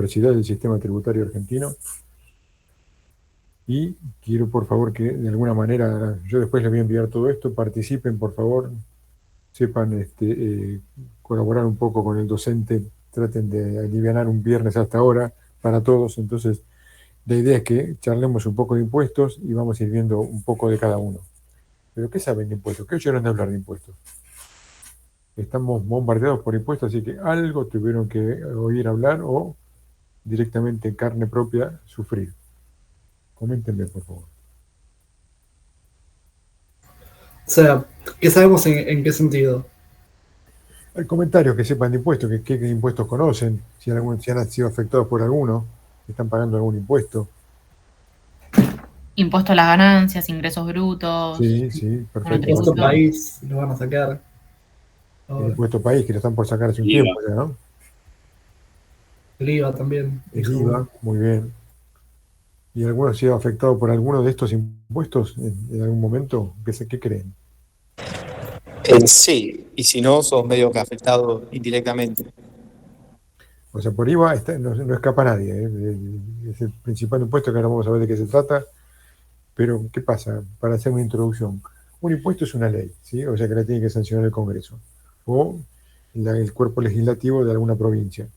diversidad del sistema tributario argentino. Y quiero, por favor, que de alguna manera, yo después les voy a enviar todo esto, participen, por favor, sepan colaborar un poco con el docente, traten de alivianar un viernes hasta ahora para todos. Entonces, la idea es que charlemos un poco de impuestos y vamos a ir viendo un poco de cada uno. ¿Pero qué saben de impuestos? ¿Qué oyeron de hablar de impuestos? Estamos bombardeados por impuestos, así que algo tuvieron que oír hablar o directamente en carne propia sufrir. Coméntenme, por favor. O sea, ¿qué sabemos en qué sentido? Hay comentarios que sepan de impuestos, qué impuestos conocen, si han sido afectados por alguno, si están pagando algún impuesto. Impuesto a las ganancias, ingresos brutos, Sí, sí, perfecto. Impuesto monotributo. país, lo van a sacar El ahora. impuesto país, que lo están por sacar hace un IVA. tiempo ya, ¿no? El IVA también, El dijo IVA, uno. muy bien. ¿Y alguno ha sido afectado por alguno de estos impuestos en algún momento? ¿Qué creen? Sí, y si no, sos medio que afectado indirectamente. O sea, por IVA no escapa nadie, ¿eh? Es el principal impuesto que ahora vamos a ver de qué se trata. Pero, ¿qué pasa? Para hacer una introducción, un impuesto es una ley, ¿sí? O sea que la tiene que sancionar el Congreso o el cuerpo legislativo de alguna provincia.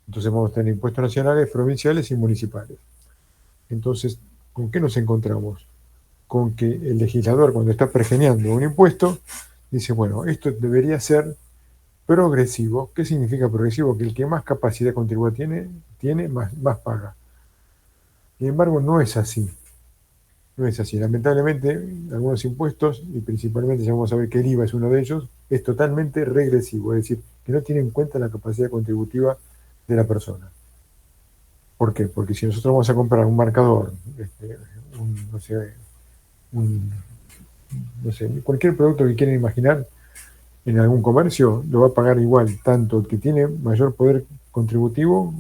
Entonces vamos a tener impuestos nacionales, provinciales y municipales. Entonces, ¿con qué nos encontramos? Con que el legislador, cuando está pergeneando un impuesto, dice, bueno, esto debería ser progresivo. ¿Qué significa progresivo? Que el que más capacidad contributiva tiene más paga. Sin embargo, no es así. No es así. Lamentablemente, algunos impuestos, y principalmente ya vamos a ver que el IVA es uno de ellos, es totalmente regresivo, es decir, que no tiene en cuenta la capacidad contributiva de la persona. ¿Por qué? Porque si nosotros vamos a comprar un marcador, no sé, cualquier producto que quieran imaginar en algún comercio, lo va a pagar igual tanto el que tiene mayor poder contributivo,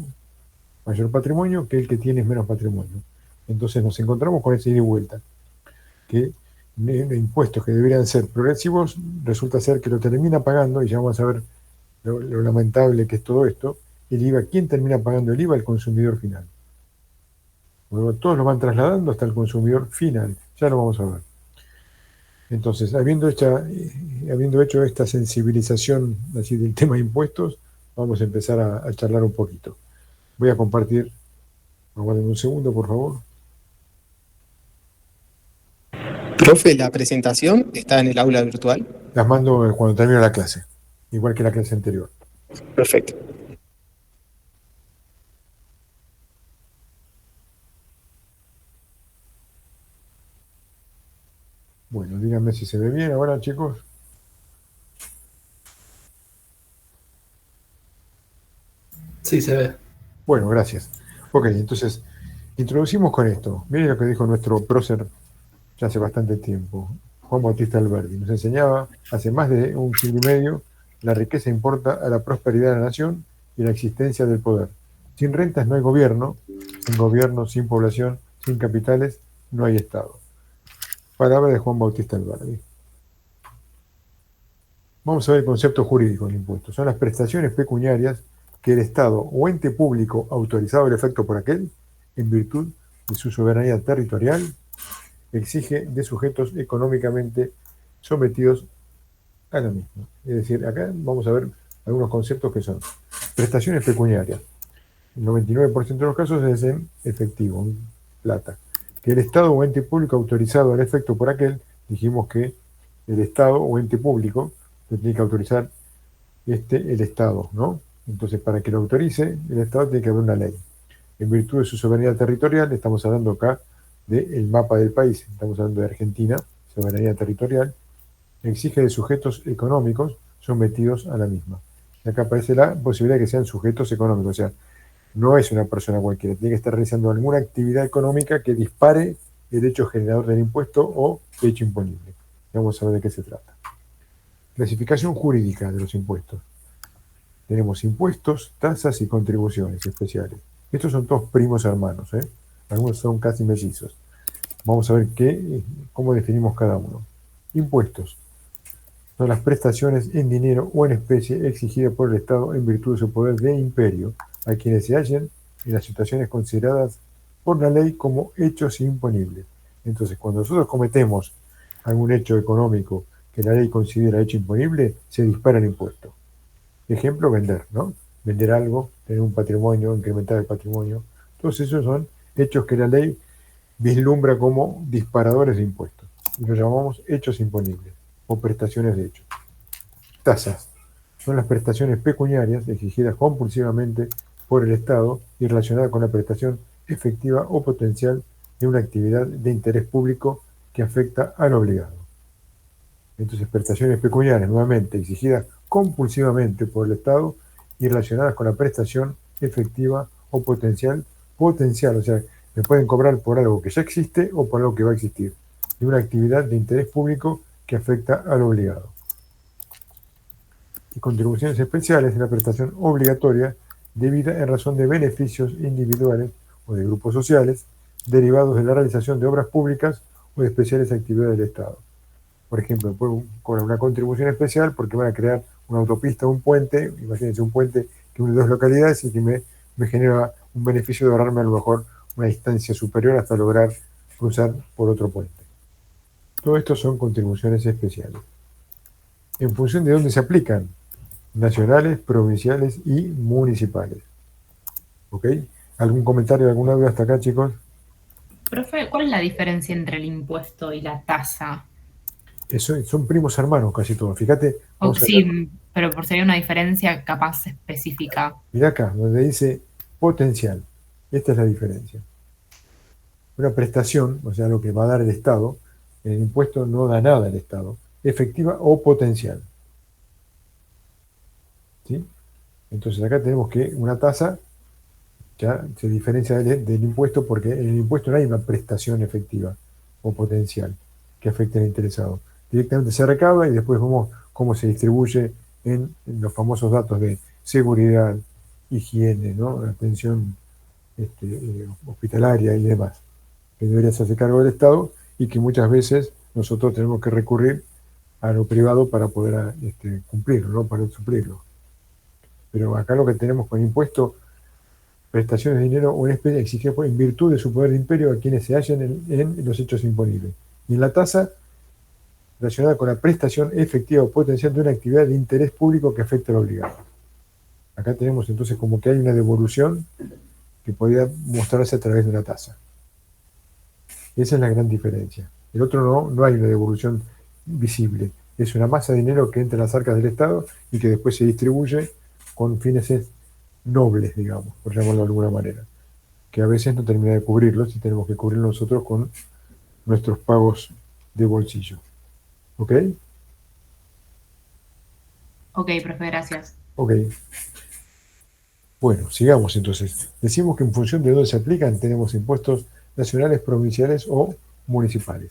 mayor patrimonio, que el que tiene menos patrimonio. Entonces nos encontramos con ese ida y vuelta, que impuestos que deberían ser progresivos, resulta ser que lo termina pagando, y ya vamos a ver lo lamentable que es todo esto, el IVA. ¿Quién termina pagando el IVA? El consumidor final. Luego todos lo van trasladando hasta el consumidor final, ya lo vamos a ver. Entonces, habiendo hecho esta sensibilización así del tema de impuestos, vamos a empezar a charlar un poquito. Voy a compartir, aguarden un segundo, por favor. Profe, la presentación está en el aula virtual. Las mando cuando termine la clase, igual que la clase anterior. Perfecto. Bueno, díganme si se ve bien ahora, chicos. Sí, se ve. Bueno, gracias. Ok, entonces, introducimos con esto. Miren lo que dijo nuestro prócer ya hace bastante tiempo, Juan Bautista Alberdi. Nos enseñaba hace más de un siglo y medio: la riqueza importa a la prosperidad de la nación y la existencia del poder. Sin rentas no hay gobierno, sin gobierno, sin población, sin capitales, no hay Estado. Palabra de Juan Bautista Alberdi. Vamos a ver el concepto jurídico del impuesto. Son las prestaciones pecuniarias que el Estado o ente público autorizado al efecto por aquel, en virtud de su soberanía territorial, exige de sujetos económicamente sometidos a la misma. Es decir, acá vamos a ver algunos conceptos que son prestaciones pecuniarias. El 99% de los casos es en efectivo, en plata. Que el Estado o ente público autorizado al efecto por aquel, dijimos que el Estado o ente público lo tiene que autorizar el Estado, ¿no? Entonces, para que lo autorice, el Estado tiene que haber una ley. En virtud de su soberanía territorial, estamos hablando acá del mapa del país, estamos hablando de Argentina, soberanía territorial, exige de sujetos económicos sometidos a la misma. Y acá aparece la posibilidad de que sean sujetos económicos, o sea, no es una persona cualquiera, tiene que estar realizando alguna actividad económica que dispare el hecho generador del impuesto o hecho imponible. Vamos a ver de qué se trata. Clasificación jurídica de los impuestos. Tenemos impuestos, tasas y contribuciones especiales. Estos son todos primos hermanos, ¿eh? Algunos son casi mellizos. Vamos a ver cómo definimos cada uno. Impuestos son las prestaciones en dinero o en especie exigidas por el Estado en virtud de su poder de imperio a quienes se hallen en las situaciones consideradas por la ley como hechos imponibles. Entonces, cuando nosotros cometemos algún hecho económico que la ley considera hecho imponible, se dispara el impuesto. Ejemplo, vender, ¿no? Vender algo, tener un patrimonio, incrementar el patrimonio. Todos esos son hechos que la ley vislumbra como disparadores de impuestos. Y los llamamos hechos imponibles o prestaciones de hecho. Tasas. Son las prestaciones pecuniarias exigidas compulsivamente por el Estado y relacionadas con la prestación efectiva o potencial de una actividad de interés público que afecta al obligado. Entonces, prestaciones pecuniarias, nuevamente, exigidas compulsivamente por el Estado y relacionadas con la prestación efectiva o potencial, o sea, me pueden cobrar por algo que ya existe o por algo que va a existir, de una actividad de interés público que afecta al obligado. Y contribuciones especiales es la prestación obligatoria debida en razón de beneficios individuales o de grupos sociales derivados de la realización de obras públicas o de especiales actividades del Estado. Por ejemplo, puedo cobrar una contribución especial porque van a crear una autopista o un puente, imagínense un puente que une dos localidades y que me genera un beneficio de ahorrarme a lo mejor una distancia superior hasta lograr cruzar por otro puente. Todo esto son contribuciones especiales. En función de dónde se aplican, nacionales, provinciales y municipales. ¿Ok? ¿Algún comentario, alguna duda hasta acá, chicos? Profe, ¿cuál es la diferencia entre el impuesto y la tasa? Eso, son primos hermanos casi todos. Fíjate. Sí, pero por si hay una diferencia capaz específica. Mirá acá, donde dice potencial. Esta es la diferencia. Una prestación, o sea, lo que va a dar el Estado, el impuesto no da nada al Estado, efectiva o potencial. ¿Sí? Entonces acá tenemos que una tasa ya se diferencia del impuesto porque en el impuesto no hay una prestación efectiva o potencial que afecte al interesado. Directamente se recauda y después vemos cómo se distribuye en los famosos datos de seguridad, higiene, ¿no? Atención hospitalaria y demás, que debería hacerse cargo del Estado y que muchas veces nosotros tenemos que recurrir a lo privado para poder cumplirlo, ¿no? Para suplirlo. Pero acá lo que tenemos con impuesto, prestaciones de dinero o en especie exigidas en virtud de su poder de imperio a quienes se hallan en los hechos imponibles. Y en la tasa, relacionada con la prestación efectiva o potencial de una actividad de interés público que afecta al obligado. Acá tenemos entonces como que hay una devolución que podría mostrarse a través de una tasa. Esa es la gran diferencia. El otro no hay una devolución visible. Es una masa de dinero que entra en las arcas del Estado y que después se distribuye con fines nobles, digamos, por llamarlo de alguna manera, que a veces no termina de cubrirlos y tenemos que cubrirlo nosotros con nuestros pagos de bolsillo. ¿Ok? Ok, profe, gracias. Ok. Bueno, sigamos entonces. Decimos que en función de dónde se aplican tenemos impuestos nacionales, provinciales o municipales.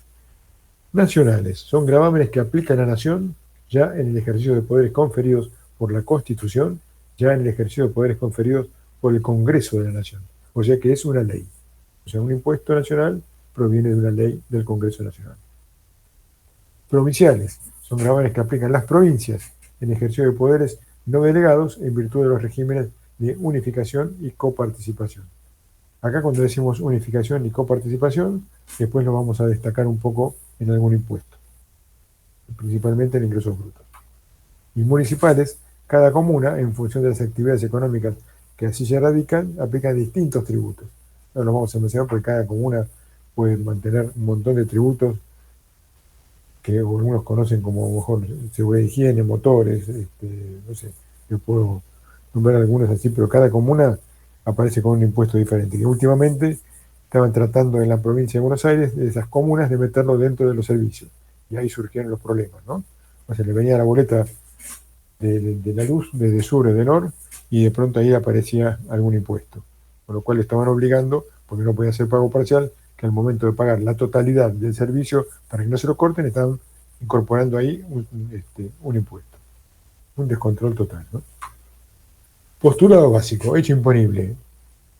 Nacionales son gravámenes que aplica la nación ya en el ejercicio de poderes conferidos por la Constitución, ya en el ejercicio de poderes conferidos por el Congreso de la Nación. O sea que es una ley. O sea, un impuesto nacional proviene de una ley del Congreso Nacional. Provinciales son gravámenes que aplican las provincias en ejercicio de poderes no delegados en virtud de los regímenes de unificación y coparticipación. Acá cuando decimos unificación y coparticipación, después lo vamos a destacar un poco en algún impuesto, principalmente en ingresos brutos. Y municipales, cada comuna, en función de las actividades económicas que así se radican, aplica distintos tributos. No lo vamos a mencionar porque cada comuna puede mantener un montón de tributos que algunos conocen como mejor seguridad de higiene, motores, no sé, yo puedo nombrar algunos así, pero cada comuna aparece con un impuesto diferente. Que últimamente estaban tratando en la provincia de Buenos Aires de esas comunas de meterlo dentro de los servicios. Y ahí surgieron los problemas, ¿no? O sea, le venía la boleta de la luz desde sur o de norte y de pronto ahí aparecía algún impuesto. Con lo cual estaban obligando, porque no podía hacer pago parcial, que al momento de pagar la totalidad del servicio para que no se lo corten, estaban incorporando ahí un impuesto. Un descontrol total, ¿no? Postulado básico, hecho imponible,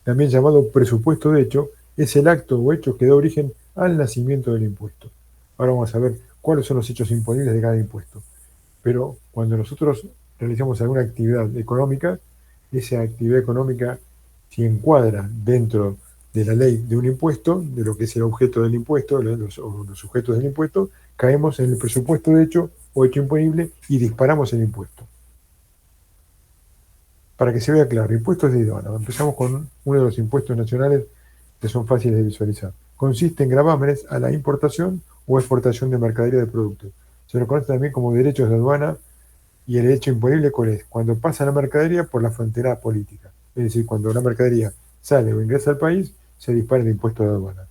también llamado presupuesto de hecho, es el acto o hecho que da origen al nacimiento del impuesto. Ahora vamos a ver cuáles son los hechos imponibles de cada impuesto. Pero cuando nosotros realizamos alguna actividad económica, esa actividad económica si encuadra dentro de la ley de un impuesto, de lo que es el objeto del impuesto, o los sujetos del impuesto, caemos en el presupuesto de hecho o hecho imponible y disparamos el impuesto. Para que se vea claro, impuestos de aduana. Empezamos con uno de los impuestos nacionales que son fáciles de visualizar. Consiste en gravámenes a la importación o exportación de mercadería de productos. Se lo conoce también como derechos de aduana, y el hecho imponible, ¿cuál es? Cuando pasa la mercadería por la frontera política. Es decir, cuando la mercadería sale o ingresa al país, se dispara el impuesto de aduana.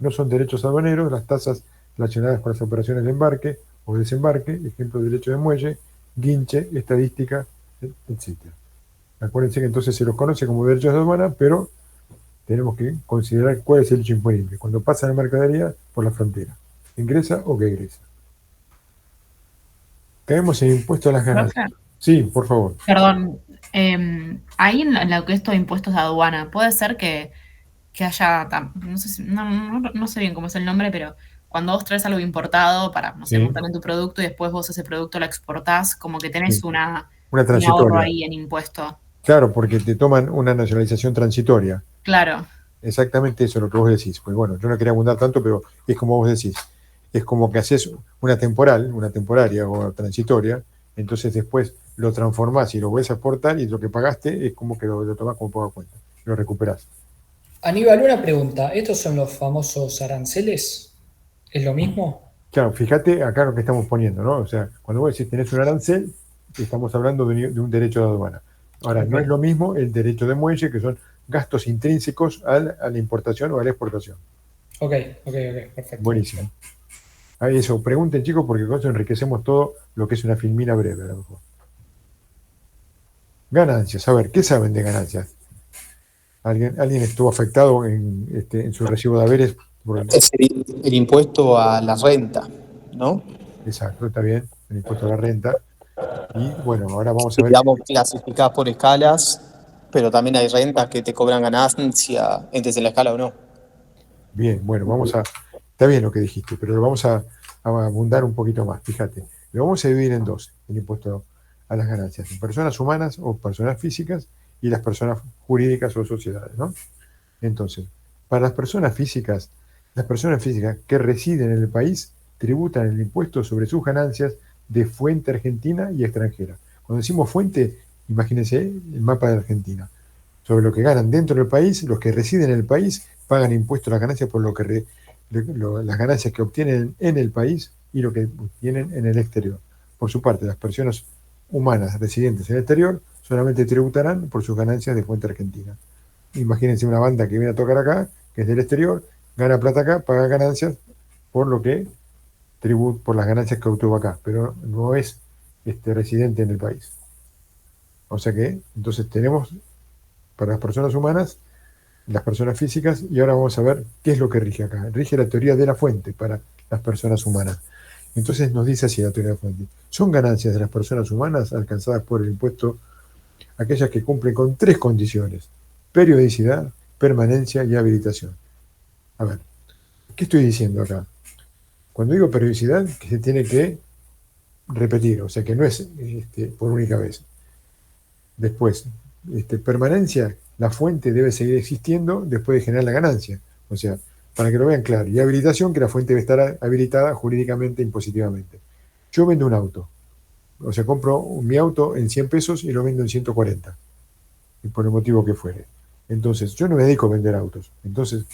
No son derechos aduaneros las tasas relacionadas con las operaciones de embarque o desembarque, ejemplo de derecho de muelle, guinche, estadística, etc. Acuérdense que entonces se los conoce como derechos de aduana, pero tenemos que considerar cuál es el hecho imponible. Cuando pasa la mercadería por la frontera, ingresa o que egresa. Caemos en impuesto a las ganancias. Profe, Sí, por favor. perdón, ahí en lo que esto de impuestos de aduana, puede ser que haya, no sé, no sé bien cómo es el nombre, pero cuando vos traes algo importado para, no sé, Sí, montar en tu producto y después vos ese producto lo exportás, como que tenés sí. Una un ahorro transitoria. ahí en impuesto. Claro, porque te toman una nacionalización transitoria. Claro, Exactamente eso es lo que vos decís. Pues bueno, yo no quería abundar tanto, pero es como vos decís. Es como que haces una temporal, una temporaria o transitoria, entonces después lo transformás y lo vuelves a exportar y lo que pagaste es como que lo tomás como poca cuenta. Lo recuperás. Aníbal, una pregunta. ¿Estos son los famosos aranceles? ¿Es lo mismo? Claro, fíjate acá lo que estamos poniendo, ¿no? O sea, cuando vos decís tenés un arancel, estamos hablando de un derecho de aduana. Ahora, no Ok. es lo mismo el derecho de muelle, que son gastos intrínsecos a la importación o a la exportación. Ok, perfecto. Buenísimo. Ahí eso, pregunten chicos, porque con eso enriquecemos todo lo que es una filmina breve, a lo mejor. Ganancias, a ver, ¿qué saben de ganancias? ¿Alguien estuvo afectado en su recibo de haberes? Es el impuesto a la renta, ¿no? Exacto, está bien, el impuesto a la renta. Y bueno, ahora vamos a Que, ver. digamos, clasificadas por escalas, pero también hay rentas que te cobran ganancia, entres en la escala o no. Bien, bueno, está bien lo que dijiste, pero lo vamos a abundar un poquito más, fíjate. Lo vamos a dividir en dos, el impuesto a las ganancias, en personas humanas o personas físicas y las personas jurídicas o sociedades, ¿no? Entonces, para las personas físicas que residen en el país tributan el impuesto sobre sus ganancias de fuente argentina y extranjera. Cuando decimos fuente, imagínense el mapa de Argentina. Sobre lo que ganan dentro del país, los que residen en el país pagan impuestos a las ganancias por las ganancias que obtienen en el país y lo que obtienen en el exterior. Por su parte, las personas humanas residentes en el exterior solamente tributarán por sus ganancias de fuente argentina. Imagínense una banda que viene a tocar acá, que es del exterior, gana plata acá, paga ganancias por lo que por las ganancias que obtuvo acá, pero no es residente en el país. O sea que, entonces tenemos para las personas humanas, las personas físicas, y ahora vamos a ver qué es lo que rige acá. Rige la teoría de la fuente para las personas humanas. Entonces nos dice así la teoría de la fuente. Son ganancias de las personas humanas alcanzadas por el impuesto aquellas que cumplen con tres condiciones: periodicidad, permanencia y habilitación. A ver, ¿qué estoy diciendo acá? Cuando digo periodicidad, que se tiene que repetir, o sea que no es por única vez. Después, permanencia, la fuente debe seguir existiendo después de generar la ganancia. O sea, para que lo vean claro. Y habilitación, que la fuente debe estar habilitada jurídicamente e impositivamente. Yo vendo un auto. O sea, compro mi auto en 100 pesos y lo vendo en 140. Y por el motivo que fuere. Entonces, yo no me dedico a vender autos. Entonces,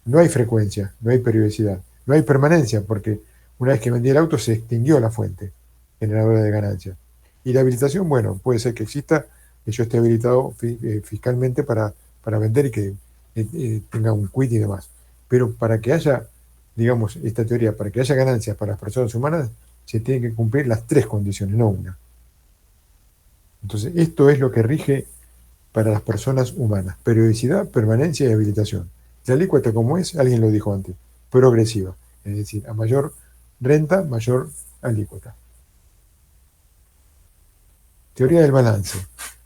no hay frecuencia, no hay periodicidad, no hay permanencia, porque una vez que vendí el auto se extinguió la fuente generadora de ganancias. Y la habilitación, bueno, puede ser que exista, que yo esté habilitado fiscalmente para vender y que tenga un quit y demás. Pero para que haya, digamos, esta teoría, para que haya ganancias para las personas humanas, se tienen que cumplir las tres condiciones, no una. Entonces, esto es lo que rige para las personas humanas: periodicidad, permanencia y habilitación. La alícuota, como es, alguien lo dijo antes, progresiva. Es decir, a mayor renta, mayor alícuota. Teoría del balance.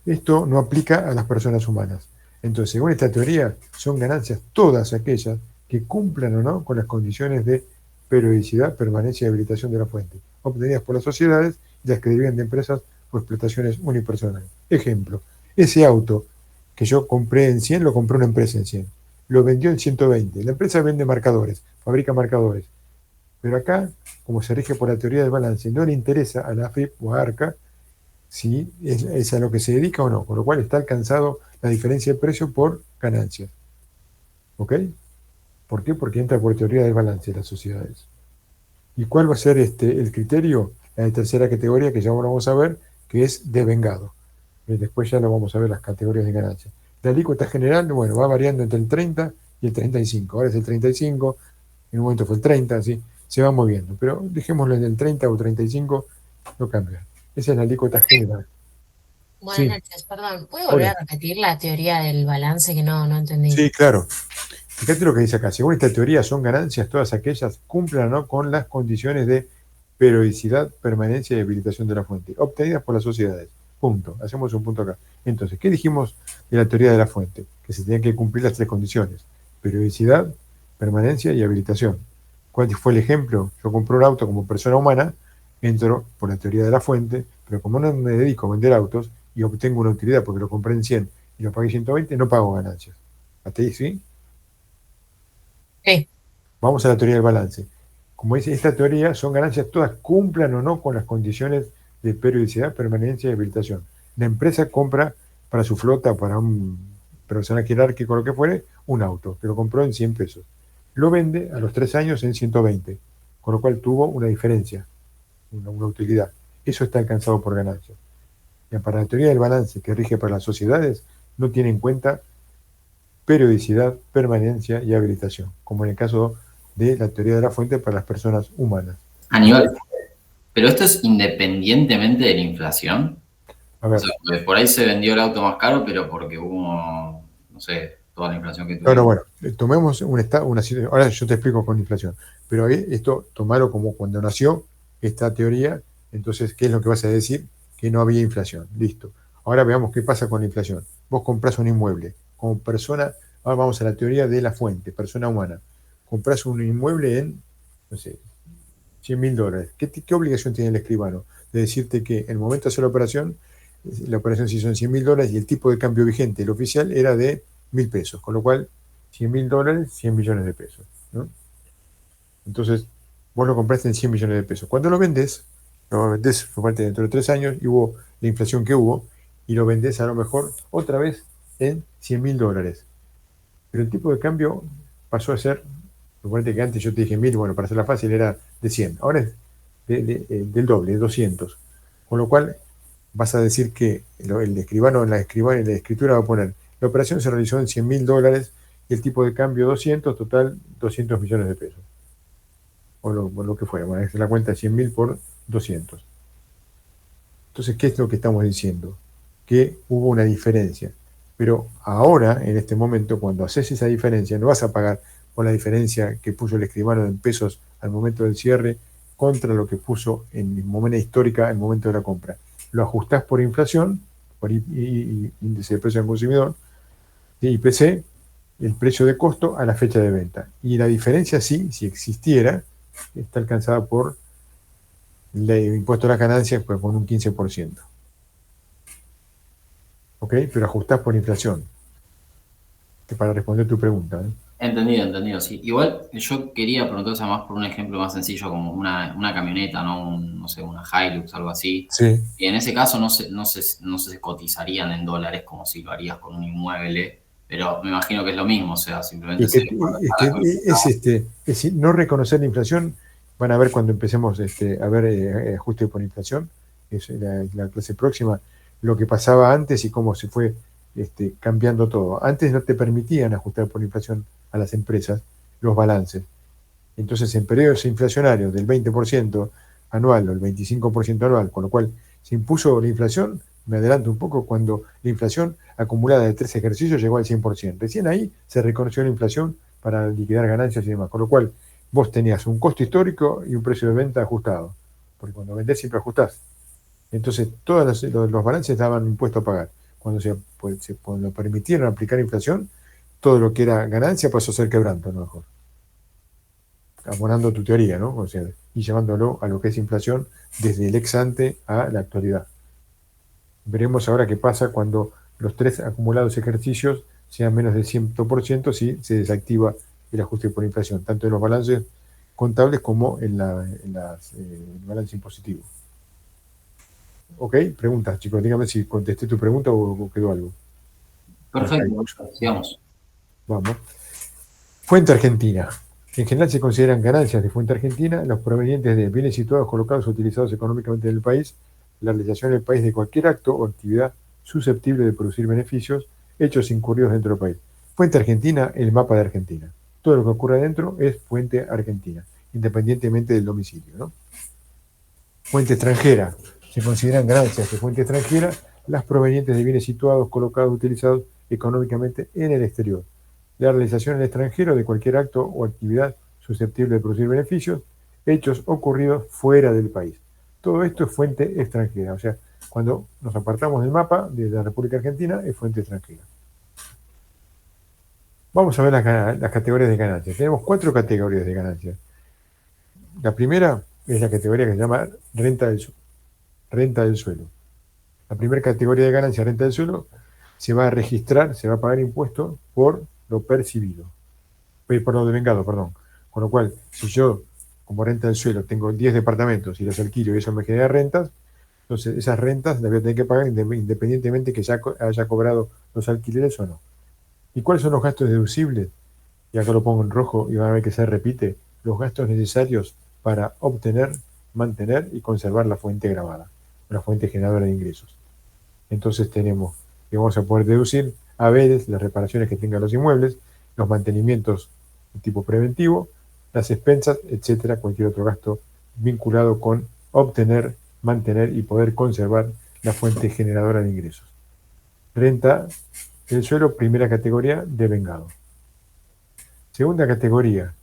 Esto no aplica a las personas humanas. Entonces, según esta teoría, son ganancias todas aquellas que cumplan o no con las condiciones de periodicidad, permanencia y habilitación de la fuente, obtenidas por las sociedades y las que derivan de empresas o explotaciones unipersonales. Ejemplo, ese auto que yo compré en 100, lo compró una empresa en 100. Lo vendió en 120. La empresa vende marcadores, fabrica marcadores. Pero acá, como se rige por la teoría del balance, no le interesa a la AFIP o a ARCA si es a lo que se dedica o no, con lo cual está alcanzado la diferencia de precio por ganancias. ¿Ok? ¿Por qué? Porque entra por teoría del balance de las sociedades. ¿Y cuál va a ser el criterio? La de tercera categoría, que ya ahora vamos a ver, que es devengado. Después ya lo vamos a ver las categorías de ganancias. La alícuota general, bueno, va variando entre el 30 y el 35. Ahora es el 35, en un momento fue el 30, así, se va moviendo. Pero dejémoslo en el 30 o 35, no cambia. Esa es la alícuota general. Buenas Sí, noches, perdón. ¿Puede volver hola. a repetir la teoría del balance que no entendí? Sí, claro. Fíjate lo que dice acá. Según esta teoría, son ganancias todas aquellas cumplan o no con las condiciones de periodicidad, permanencia y habilitación de la fuente, obtenidas por las sociedades. Punto. Hacemos un punto acá. Entonces, ¿qué dijimos de la teoría de la fuente? Que se tenían que cumplir las tres condiciones: periodicidad, permanencia y habilitación. ¿Cuál fue el ejemplo? Yo compré un auto como persona humana, entro por la teoría de la fuente, pero como no me dedico a vender autos y obtengo una utilidad porque lo compré en 100 y lo pagué 120, no pago ganancias. ¿Hasta ahí sí? Sí. Vamos a la teoría del balance. Como dice esta teoría, son ganancias todas, cumplan o no con las condiciones de periodicidad, permanencia y habilitación. La empresa compra para su flota, para un personal jerárquico, lo que fuere, un auto, que lo compró en 100 pesos. Lo vende a los 3 años en 120, con lo cual tuvo una diferencia, una utilidad. Eso está alcanzado por ganancias. Y para la teoría del balance, que rige para las sociedades, no tiene en cuenta periodicidad, permanencia y habilitación, como en el caso de la teoría de la fuente para las personas humanas. Aníbal, pero esto es independientemente de la inflación. A O ver, sea, porque por ahí se vendió el auto más caro, pero porque hubo, no sé, toda la inflación que no, tuvimos. bueno, tomemos una situación, ahora yo te explico con inflación, pero ahí esto tomarlo como cuando nació esta teoría, entonces, ¿qué es lo que vas a decir? Que no había inflación, listo. Ahora veamos qué pasa con la inflación. Vos comprás un inmueble como persona, ahora vamos a la teoría de la fuente, persona humana. Comprás un inmueble en, no sé, $100.000. ¿Qué obligación tiene el escribano? De decirte que en el momento de hacer la operación se hizo en $100.000 y el tipo de cambio vigente, el oficial, era de 1.000 pesos, con lo cual $100.000, 100 millones de pesos, ¿no? Entonces, vos lo compraste en 100 millones de pesos. Cuando lo vendés dentro de 3 años y hubo la inflación que hubo, y lo vendés a lo mejor otra vez en $100.000. Pero el tipo de cambio pasó a ser, suponete que antes yo te dije 1.000, bueno, para hacerla fácil era de 100, ahora es del doble, de 200. Con lo cual vas a decir que el escribano en la escritura va a poner, la operación se realizó en $100.000 y el tipo de cambio 200, total 200 millones de pesos. O lo que fuera, bueno, es la cuenta de 100.000 por 200. Entonces, ¿qué es lo que estamos diciendo? Que hubo una diferencia. Pero ahora, en este momento, cuando haces esa diferencia, no vas a pagar por la diferencia que puso el escribano en pesos al momento del cierre contra lo que puso en moneda histórica al momento de la compra. Lo ajustás por inflación, por índice de precio del consumidor, de IPC, el precio de costo a la fecha de venta. Y la diferencia, sí, si existiera, está alcanzada por el impuesto a las ganancias, pues con un 15%. ¿Ok? Pero ajustás por inflación. Que para responder tu pregunta, ¿eh? Entendido, sí. Igual yo quería preguntar, o sea, más por un ejemplo más sencillo, como una camioneta, ¿no? No sé, una Hilux, algo así. Sí. Y en ese caso no se cotizarían en dólares como si lo harías con un inmueble, pero me imagino que es lo mismo, o sea, simplemente Es no reconocer la inflación, van a ver cuando empecemos a ver ajuste por inflación, es la clase próxima, lo que pasaba antes y cómo se fue cambiando todo. Antes no te permitían ajustar por inflación a las empresas los balances. Entonces, en periodos inflacionarios del 20% anual o el 25% anual, con lo cual se impuso la inflación, me adelanto un poco, cuando la inflación acumulada de 3 ejercicios llegó al 100%. Recién ahí se reconoció la inflación para liquidar ganancias y demás, con lo cual vos tenías un costo histórico y un precio de venta ajustado, porque cuando vendés siempre ajustás. Entonces, todos los balances daban impuesto a pagar. Cuando permitieron aplicar inflación, todo lo que era ganancia pasó a ser quebranto, a lo mejor. Abonando tu teoría, ¿no? O sea, y llevándolo a lo que es inflación desde el ex ante a la actualidad. Veremos ahora qué pasa cuando los 3 acumulados ejercicios sean menos del 100% si se desactiva el ajuste por inflación, tanto en los balances contables como en el balance impositivo. ¿Ok? Preguntas, chicos. Dígame si contesté tu pregunta o quedó algo. Perfecto, sigamos. Vamos. Fuente argentina. En general se consideran ganancias de fuente argentina los provenientes de bienes situados, colocados o utilizados económicamente en el país, la realización en el país de cualquier acto o actividad susceptible de producir beneficios, hechos incurridos dentro del país. Fuente argentina, el mapa de Argentina. Todo lo que ocurre adentro es fuente argentina, independientemente del domicilio, ¿no? Fuente extranjera. Se consideran ganancias de fuente extranjera las provenientes de bienes situados, colocados, utilizados económicamente en el exterior. La realización en el extranjero de cualquier acto o actividad susceptible de producir beneficios, hechos ocurridos fuera del país. Todo esto es fuente extranjera. O sea, cuando nos apartamos del mapa de la República Argentina, es fuente extranjera. Vamos a ver las categorías de ganancias. Tenemos 4 categorías de ganancias. La primera es la categoría que se llama renta del suelo. La primera categoría de ganancia, renta del suelo, se va a registrar, se va a pagar impuesto por lo percibido. Por lo devengado, perdón. Con lo cual, si yo, como renta del suelo, tengo 10 departamentos y los alquilo y eso me genera rentas, entonces esas rentas las voy a tener que pagar independientemente que ya haya cobrado los alquileres o no. ¿Y cuáles son los gastos deducibles? Y acá lo pongo en rojo y van a ver que se repite. Los gastos necesarios para obtener, mantener y conservar la fuente grabada, la fuente generadora de ingresos. Entonces tenemos que vamos a poder deducir haberes, las reparaciones que tengan los inmuebles, los mantenimientos de tipo preventivo, las expensas, etcétera, cualquier otro gasto vinculado con obtener, mantener y poder conservar la fuente generadora de ingresos. Renta del suelo, primera categoría, devengado. Segunda categoría,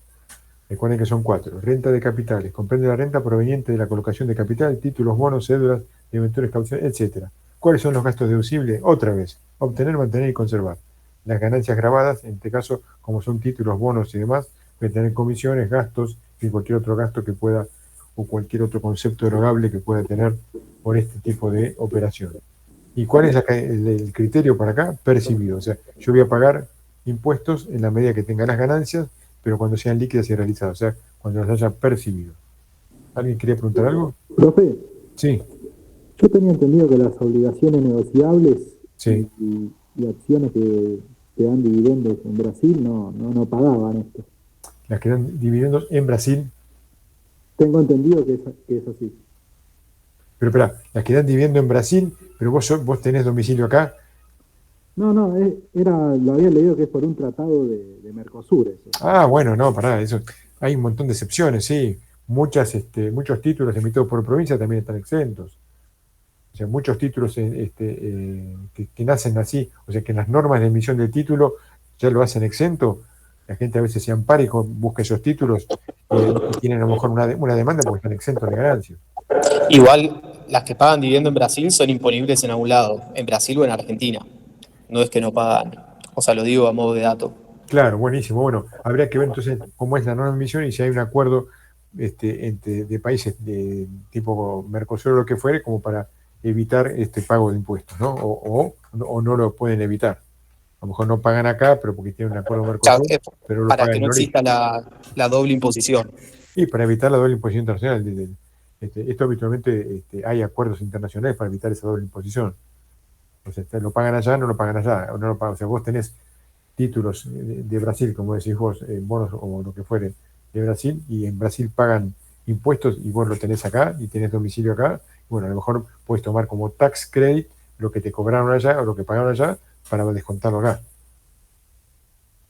recuerden que son 4, renta de capitales, comprende la renta proveniente de la colocación de capital, títulos, bonos, cédulas, debentures, cauciones, etcétera. ¿Cuáles son los gastos deducibles? Otra vez, obtener, mantener y conservar. Las ganancias grabadas, en este caso, como son títulos, bonos y demás, pueden tener comisiones, gastos y cualquier otro gasto que pueda, o cualquier otro concepto erogable que pueda tener por este tipo de operaciones. ¿Y cuál es el criterio para acá? Percibido. O sea, yo voy a pagar impuestos en la medida que tenga las ganancias, pero cuando sean líquidas y realizadas, o sea, cuando las haya percibido. ¿Alguien quería preguntar algo? Profe, Sí. yo tenía entendido que las obligaciones negociables Sí. y acciones que dan dividendos en Brasil no pagaban esto. Las que dan dividendos en Brasil. Tengo entendido que es así. Pero espera, las que dan dividendo en Brasil, pero vos tenés domicilio acá. No, lo había leído que es por un tratado de Mercosur eso. Ah, bueno, no, pará, eso. Hay un montón de excepciones, sí. Muchos títulos emitidos por provincia también están exentos. O sea, muchos títulos que nacen así, o sea, que en las normas de emisión del título ya lo hacen exento. La gente a veces se ampara y busca esos títulos y tienen a lo mejor una demanda porque están exentos de ganancias. Igual, las que pagan dividendo en Brasil son imponibles en algún lado, en Brasil o en Argentina. No es que no pagan. O sea, lo digo a modo de dato. Claro, buenísimo. Bueno, habría que ver entonces cómo es la norma de emisión y si hay un acuerdo de países de tipo Mercosur o lo que fuere, como para evitar este pago de impuestos, ¿no? O no lo pueden evitar. A lo mejor no pagan acá, pero porque tienen un acuerdo Mercosur, pero lo Para pagan que no en origen. exista la doble imposición. Y para evitar la doble imposición internacional. Esto habitualmente hay acuerdos internacionales para evitar esa doble imposición. O sea, lo pagan allá, no lo pagan allá. O no lo pagan. O sea, vos tenés títulos de Brasil, como decís vos, bonos o lo que fuere de Brasil, y en Brasil pagan impuestos y vos lo tenés acá y tenés domicilio acá. Bueno, a lo mejor puedes tomar como tax credit lo que te cobraron allá o lo que pagaron allá para descontarlo acá.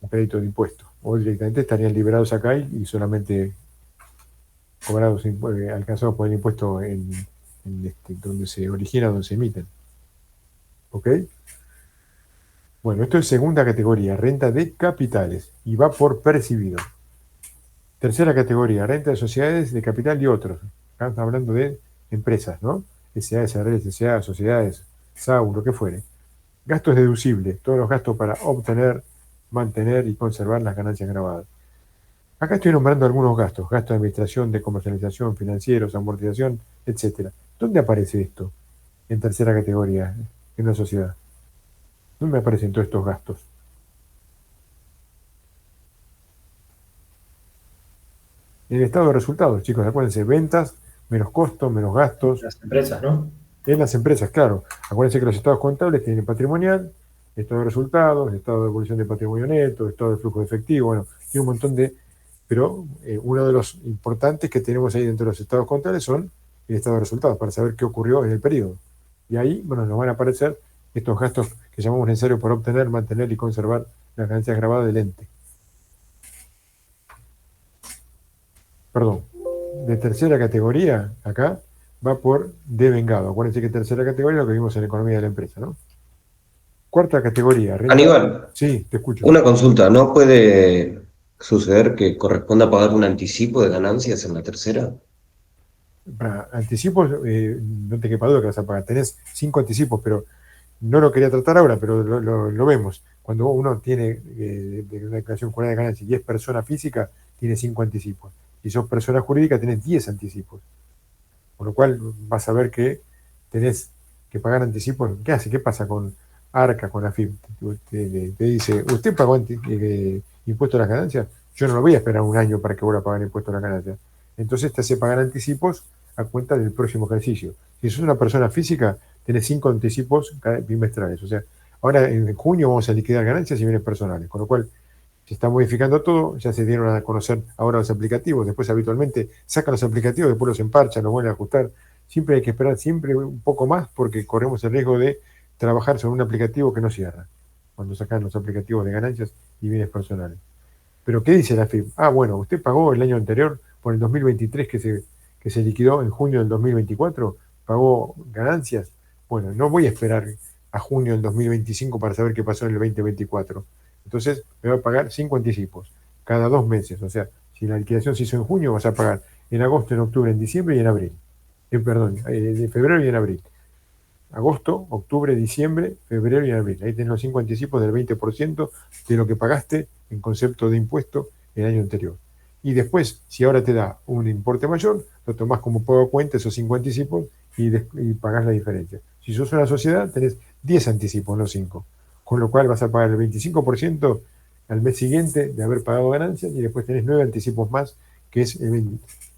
Un crédito de impuestos. O directamente estarían liberados acá y solamente cobrados, alcanzados por el impuesto en donde se origina, donde se emiten. ¿Ok? Bueno, esto es segunda categoría, renta de capitales, y va por percibido. Tercera categoría, renta de sociedades de capital y otros. Acá estamos hablando de empresas, ¿no? S.A., SRL, S.A., sociedades, SAU, lo que fuere. Gastos deducibles, todos los gastos para obtener, mantener y conservar las ganancias grabadas. Acá estoy nombrando algunos gastos, gastos de administración, de comercialización, financieros, amortización, etc. ¿Dónde aparece esto en tercera categoría en una sociedad? ¿Dónde me aparecen todos estos gastos? En el estado de resultados, chicos, acuérdense, ventas, menos costos, menos gastos. Las empresas, ¿no? En las empresas, claro. Acuérdense que los estados contables tienen patrimonial, estado de resultados, estado de evolución de patrimonio neto, estado de flujo de efectivo, bueno, tiene un montón de... Pero uno de los importantes que tenemos ahí dentro de los estados contables son el estado de resultados, para saber qué ocurrió en el periodo. Y ahí, bueno, nos van a aparecer estos gastos que llamamos necesarios para obtener, mantener y conservar las ganancias grabadas del ente. Perdón, de tercera categoría, acá, va por devengado. Acuérdense que tercera categoría es lo que vimos en la economía de la empresa, ¿no? Cuarta categoría. Renta... Aníbal, Sí, te escucho. una consulta, ¿no puede suceder que corresponda pagar un anticipo de ganancias en la tercera? Para anticipos, no te quepa duda que vas a pagar. Tenés 5 anticipos, pero no lo quería tratar ahora, pero lo vemos. Cuando uno tiene de una declaración jurada de ganancias y es persona física, tiene 5 anticipos. Si sos persona jurídica, tenés 10 anticipos. Con lo cual vas a ver que tenés que pagar anticipos. ¿Qué hace? ¿Qué pasa con Arca, con AFIP? Te dice, ¿usted pagó impuesto a las ganancias? Yo no lo voy a esperar un año para que vuelva a pagar impuesto a las ganancias. Entonces te hace pagar anticipos a cuenta del próximo ejercicio. Si sos una persona física, tenés 5 anticipos bimestrales. O sea, ahora en junio vamos a liquidar ganancias y bienes personales. Con lo cual se está modificando todo, ya se dieron a conocer ahora los aplicativos, después habitualmente sacan los aplicativos, después los emparchan, los vuelven a ajustar. Siempre hay que esperar siempre un poco más porque corremos el riesgo de trabajar sobre un aplicativo que no cierra, cuando sacan los aplicativos de ganancias y bienes personales. Pero ¿qué dice la FIP? Ah, bueno, usted pagó el año anterior, por el 2023 que se liquidó en junio del 2024, pagó ganancias. Bueno, no voy a esperar a junio del 2025 para saber qué pasó en el 2024. Entonces me va a pagar 5 anticipos cada 2 meses. O sea, si la liquidación se hizo en junio, vas a pagar en agosto, en octubre, en diciembre y en abril. Perdón, en febrero y en abril. Agosto, octubre, diciembre, febrero y abril. Ahí tenés los 5 anticipos del 20% de lo que pagaste en concepto de impuesto el año anterior. Y después, si ahora te da un importe mayor, lo tomás como pago a cuenta esos 5 anticipos y pagás la diferencia. Si sos una sociedad, tenés 10 anticipos, no 5. Con lo cual vas a pagar el 25% al mes siguiente de haber pagado ganancias y después tenés 9 anticipos más, que es el 20.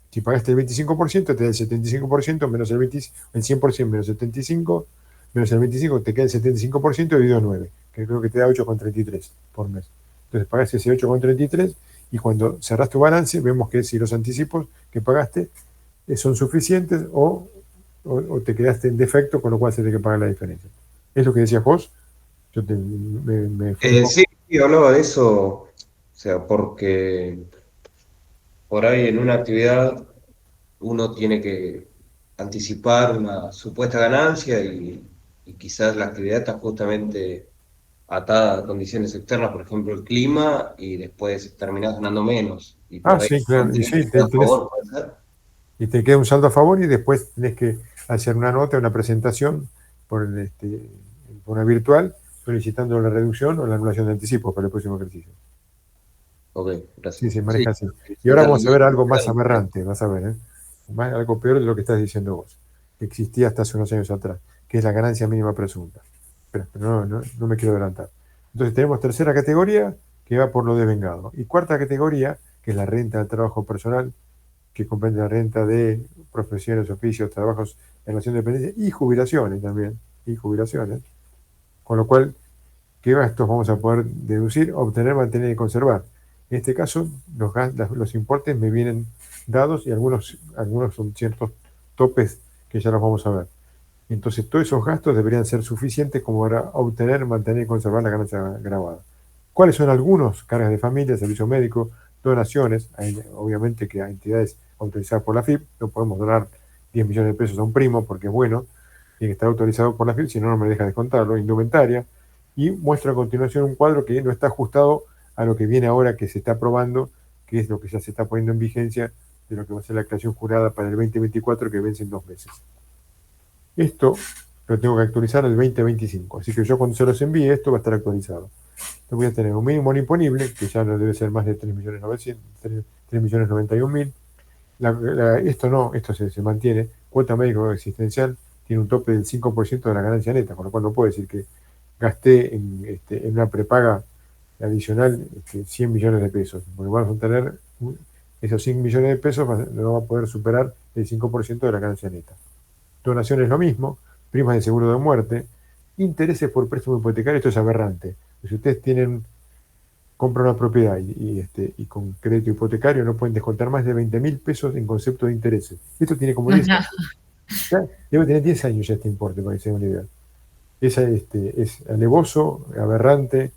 Si pagaste el 25%, te da el 75% menos el 100% menos el 75, menos el 25, te queda el 75% dividido 9, que creo que te da 8,33 por mes. Entonces pagás ese 8,33 y cuando cerrás tu balance, vemos que si los anticipos que pagaste son suficientes o te quedaste en defecto, con lo cual se tiene que pagar la diferencia. ¿Es lo que decías vos? Yo Sí, hablaba de eso, o sea, porque por ahí en una actividad uno tiene que anticipar una supuesta ganancia y quizás la actividad está justamente atada a condiciones externas, por ejemplo el clima, y después terminás ganando menos. Y por ahí sí, claro. Y, sí, a favor, ¿puede ser? Y te queda un saldo a favor y después tenés que hacer una nota, una presentación por una virtual solicitando la reducción o la anulación de anticipos para el próximo ejercicio. Ok, gracias. Sí, se maneja así. Y ahora vamos a ver algo más aberrante, vas a ver, algo peor de lo que estás diciendo vos, que existía hasta hace unos años atrás, que es la ganancia mínima presunta. Pero no me quiero adelantar. Entonces tenemos tercera categoría, que va por lo devengado. Y cuarta categoría, que es la renta del trabajo personal, que comprende la renta de profesiones, oficios, trabajos en relación de dependencia y jubilaciones también, Con lo cual, ¿qué gastos vamos a poder deducir, obtener, mantener y conservar? En este caso, los importes me vienen dados y algunos son ciertos topes que ya los vamos a ver. Entonces, todos esos gastos deberían ser suficientes como para obtener, mantener y conservar la ganancia grabada. ¿Cuáles son algunos? Cargas de familia, servicio médico, donaciones. Obviamente que a entidades autorizadas por la FIP, no podemos donar 10 millones de pesos a un primo porque es bueno, tiene que estar autorizado por la FIP, si no, no me deja descontarlo. Indumentaria. Y muestra a continuación un cuadro que no está ajustado a lo que viene ahora que se está aprobando, que es lo que ya se está poniendo en vigencia de lo que va a ser la declaración jurada para el 2024 que vence en 2 meses. Esto lo tengo que actualizar al 2025, así que yo cuando se los envíe esto va a estar actualizado. Entonces voy a tener un mínimo imponible, que ya no debe ser más de 3.091.000. Esto se mantiene. Cuota médico existencial tiene un tope del 5% de la ganancia neta, con lo cual no puedo decir que gasté en una prepaga adicional 100 millones de pesos, porque vamos a tener esos 100 millones de pesos, no va a poder superar el 5% de la ganancia neta. Donaciones lo mismo, primas de seguro de muerte, intereses por préstamo hipotecario, esto es aberrante. Si ustedes compran una propiedad y con crédito hipotecario no pueden descontar más de 20.000 pesos en concepto de intereses. Esto tiene como 10 años. Debe tener 10 años ya este importe, para que se den una idea. Es alevoso, aberrante,